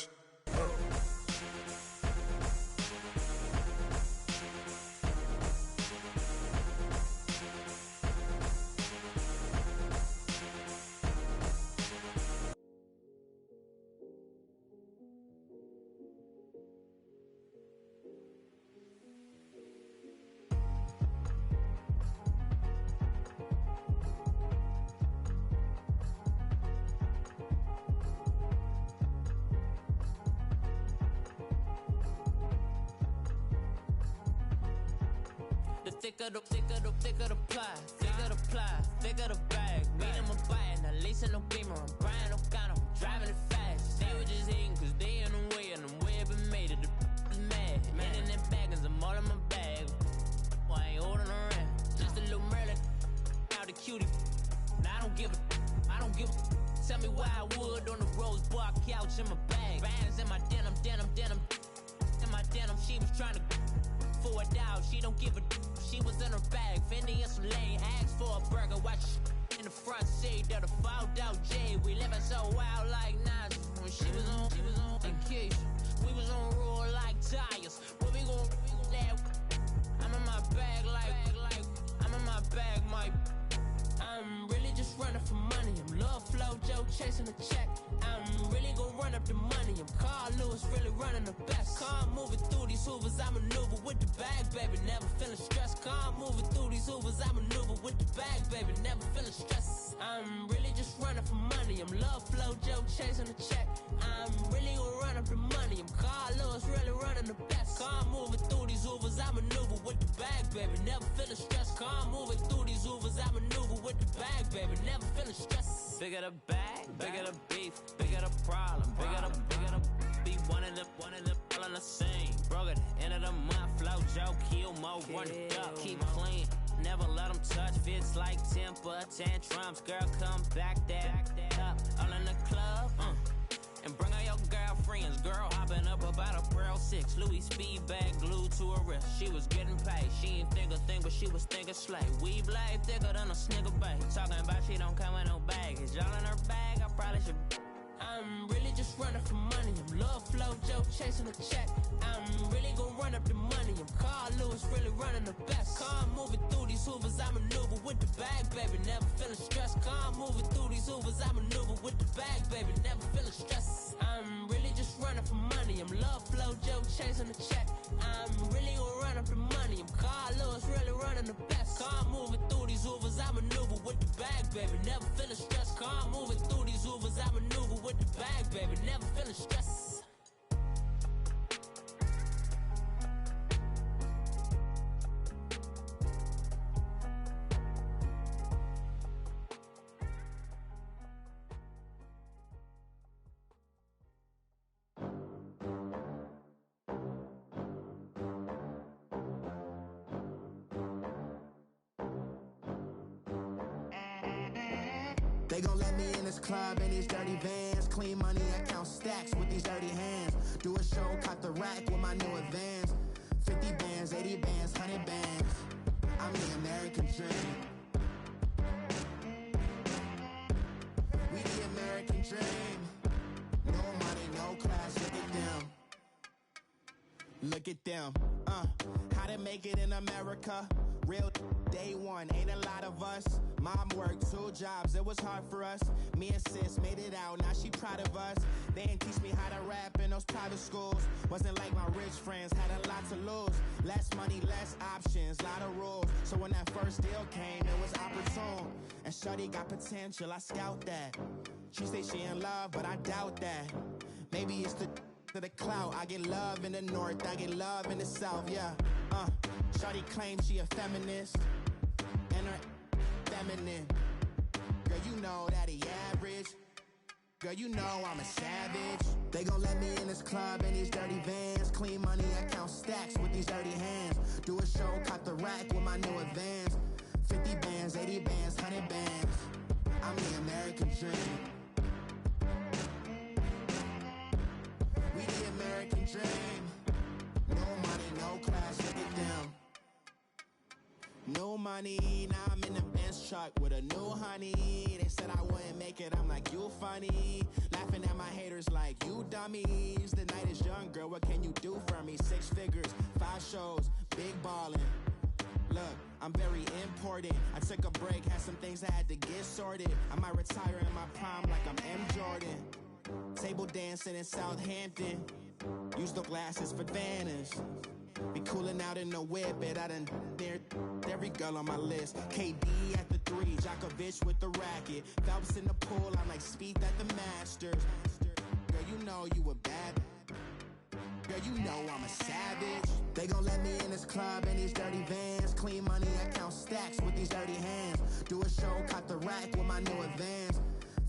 Thicker the pie, thicker the bag. Meet him a bite, now lace in no beamer. I'm Brian O'Connor, I'm driving it fast. They were just hating cause they in the way, and the way been made it, the is mad. Man in them baggins, I'm all in my bag. Well, I ain't holding around. Just a little Merlin, out the cutie. Now I don't give a. Tell me why I would on the rose bar couch in my bag. Bands in my denim. In my denim, she was trying to for a doubt. She don't give a. She was in her bag, Fendi and some lane. Asked for a burger, watch in the front seat of the fouled out J. We living so wild like Nas. When she was on vacation, we was on roll like tires. Where we gon' laugh? I'm in my bag like I'm in my bag, Mike. I'm really just running for money. I'm love flow, Joe chasing a check. I'm really gon' run up the money. I'm Carl Lewis, really running the best. Car moving through these hoovers, I maneuver with the bag, baby. Never feeling stressed. Car moving through these hoovers, I maneuver with the bag, baby. Never feeling stressed. I'm really just running for money. I'm love flow, Joe chasing a check. I'm really gon' run up the money. I'm Carl Lewis, really running the best. Car moving through these hoovers, I maneuver with the bag, baby. Never feeling stressed. Car moving through these hoovers, I maneuver with the bag, baby. Never feeling stressed. Bigger the bag, bigger the beef, bigger the problem, bigger the be one of them all in the same. Broke at the end of the month, flow Joe, kill mo, run it up, keep clean. Never let them touch, fits like temper tantrums. Girl, come back that up, all in the club, And bring all your girlfriends, girl hopping up about a Pearl 6. Louis speed bag glued to her wrist. She was getting paid, she ain't think a thing, but she was thinking slay. We blade thicker than a snicker bag. Talking about she don't come with no baggage. All in her bag, I probably should. I'm really just running for money. I'm love flow, Joe chasing a check. I'm really gonna run up the money. I'm Carl Lewis, really running the best. Car moving through these hoovers, I maneuver with the bag, baby. Never feeling stressed. Car moving through these hoovers, I maneuver with the bag, baby. Never feeling stressed. I'm really just running for money. I'm love flow, Joe chasing the check. I'm really gonna run up the money. I'm Carl Lewis, really running the best. Car moving through these hoovers, I maneuver with the bag, baby. Never feeling stressed. Car moving through these hoovers, I maneuver with the bag, baby. Never feeling stressed. They gon' let me in this club in these dirty vans. Clean money, I count stacks with these dirty hands. Do a show, caught the rack with my new advance. 50 bands, 80 bands, 100 bands. I'm the American dream. We the American dream. No money, no class, look at them. Look at them, how to make it in America. Real day one, ain't a lot of us. Mom worked 2 jobs, it was hard for us. Me and sis made it out, now she proud of us. They didn't teach me how to rap in those private schools. Wasn't like my rich friends, had a lot to lose. Less money, less options, lot of rules. So when that first deal came, it was opportune. And shorty got potential, I scout that. She say she in love, but I doubt that. Maybe it's to the clout. I get love in the north, I get love in the south, yeah. Shawty claims she a feminist, and her feminine. Girl, you know that he average. Girl, you know I'm a savage. They gon' let me in this club in these dirty vans. Clean money, I count stacks with these dirty hands. Do a show, caught the rack with my new advance. 50 bands, 80 bands, 100 bands. I'm the American dream. We the American dream. No money, no class, look at them. No money, now I'm in the Benz truck with a new honey. They said I wouldn't make it, I'm like, you funny. Laughing at my haters like, you dummies. The night is young, girl, what can you do for me? 6 figures, 5 shows, big ballin'. Look, I'm very important. I took a break, had some things I had to get sorted. I might retire in my prime like I'm M. Jordan. Table dancing in Southampton. Use the glasses for Vanish. Be cooling out in the whip, but I done dared every girl on my list. KD at the 3, Djokovic with the racket. Phelps in the pool, I'm like Speed at the Masters. Girl, you know you a bad. Girl, you know I'm a savage. They gon' let me in this club in these dirty vans. Clean money, I count stacks with these dirty hands. Do a show, caught the rack with my new advance.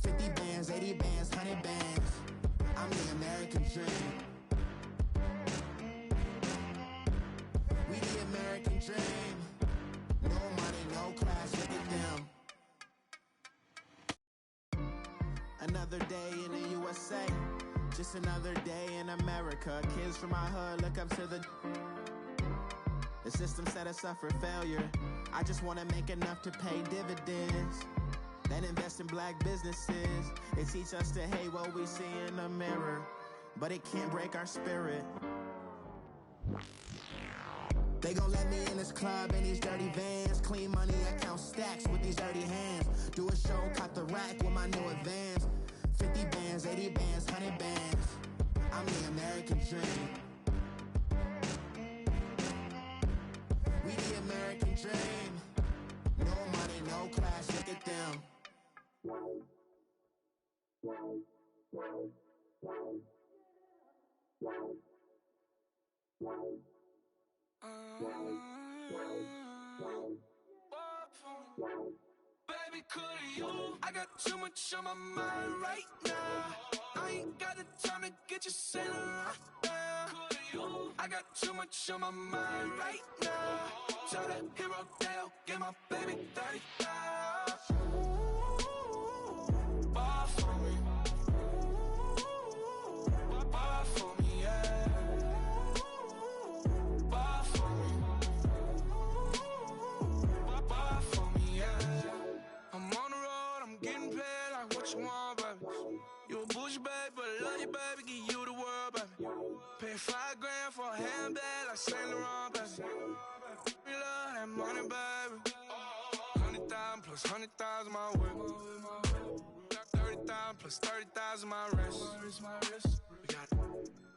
50 bands, 80 bands, 100 bands. I'm the American dream. We the American dream. No money, no class, look at them. Another day in the USA. Just another day in America. Kids from my hood look up to the system set us up for failure. I just wanna make enough to pay dividends. Then invest in black businesses. They teach us to hate what we see in the mirror, but it can't break our spirit. They gon' let me in this club in these dirty vans. Clean money, I count stacks with these dirty hands. Do a show, caught the rack with my new advance. 50 bands, 80 bands, 100 bands. I'm the American dream. We the American dream. No money, no class, look at them. Baby, could you? I got too much on my mind right now. I ain't got the time to get you sitting right now. Could you? I got too much on my mind right now. Tell that hero Dale, get my baby 30,000. Ball for me. plus 100,000 my whip. Got 30,000 plus 30,000 my wrist. We got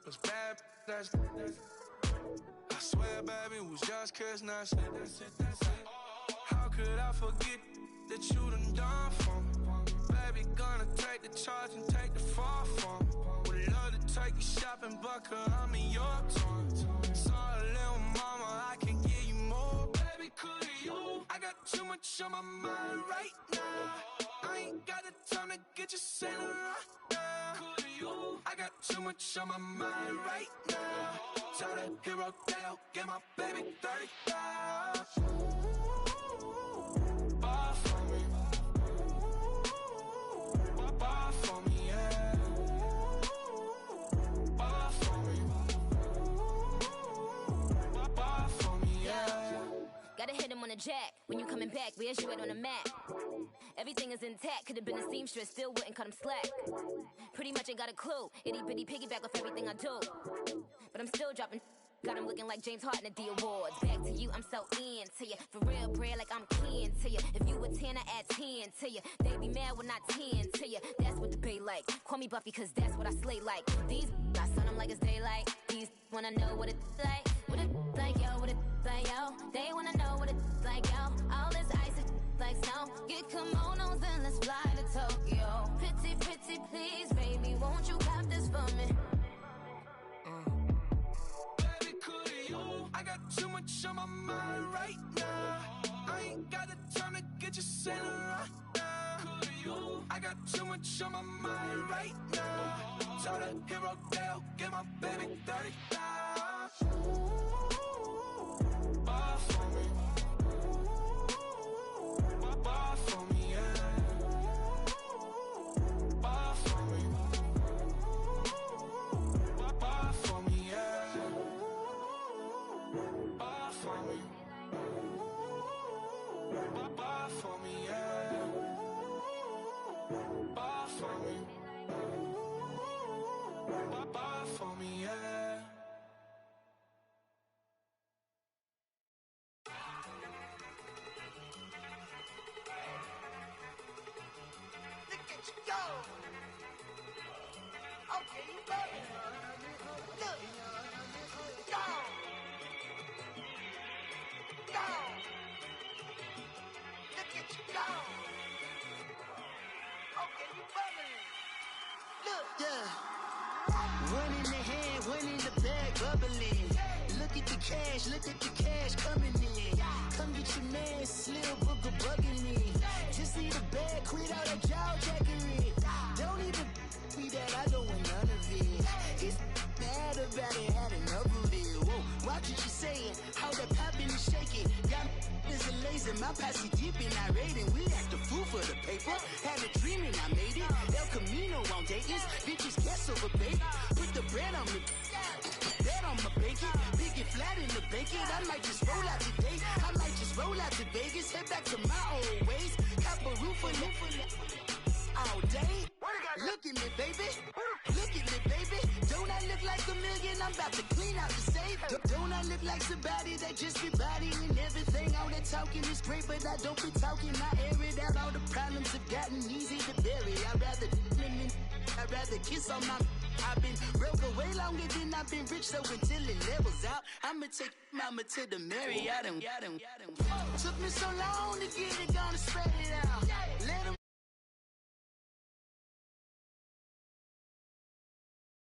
those bad, that's I swear, baby, it was just kiss, that's it. How could I forget that you done for me? Baby, gonna take the charge and take the fall from me. Would love to take you shopping, but I'm in your town. Sorry, little mama, I can give you more. Baby, could you? I got too much on my mind right now. I ain't got the time to get you sailing right now. Could you? I got too much on my mind right now. Tell the hero that I'll get my baby 30,000. Buy for me. Buy for me, yeah. Buy for me. Buy for me, yeah. Gotta hit him on the jack. When you coming back, where's you at on the map? Everything is intact. Could've been a seamstress, still wouldn't cut him slack. Pretty much ain't got a clue. Itty bitty piggyback off everything I do. But I'm still dropping. Got him looking like James Harden at the awards. Back to you, I'm so into you. For real, bread, like I'm keen to you. If you a 10, I add 10 to you. They be mad when I 10 to you. That's what the bay like. Call me Buffy, cause that's what I slay like. These, I sun them like it's daylight. These wanna know what it's like. What it like, yo, what it like, yo. They wanna know what it's like, yo. All this ice is like snow. Get kimonos and let's fly to Tokyo. Pretty, pretty, please, baby, won't you cop this for me? I got too much on my mind right now. I ain't got the time to get you sailing right now. I got too much on my mind right now. Tell the hero that I'll get my baby 30,000. Buy for me. Buy for me, yeah. Buy for me. Buy for me, yeah. Buy for me. Buy for me, yeah. Buy for me. Buy for me, yeah. Look at you go. Okay, you got it. Look. Go. Go. Look at you go. Okay, you bubbling. Look. Yeah. One in the hand, one in the bag, bubbling. Look at the cash coming in. Come get your man, Slim Booker bugging me. Just need a bag, quit all that jaw jackery. Don't even be that, I don't want none of it. It's bad about it, had enough of it. Whoa, watch what you saying, how that poppin' and shaking. Got is a laser, my posse deep and I raiding. We act a fool for the paper, had a dream and I made it. El Camino on Dayton's, bitches guess over baby. Put the bread on me, bet on my bacon. Big it flat in the bacon, I might just roll out today. I might just roll out to Vegas, head back to my old ways. Cop a roof for all day. Look at me, baby. Look at me, baby. Don't I look like a million? I'm about to clean out the safe. Don't I look like somebody that just be bodying everything? All that talking is great, but I don't be talking. I air it out. All the problems have gotten easy to bury. I'd rather kiss on my. I've been broke way longer than I've been rich, so until it levels out, I'ma take mama to the Marriott and got him. Took me so long to get it, gonna spread it out. Let him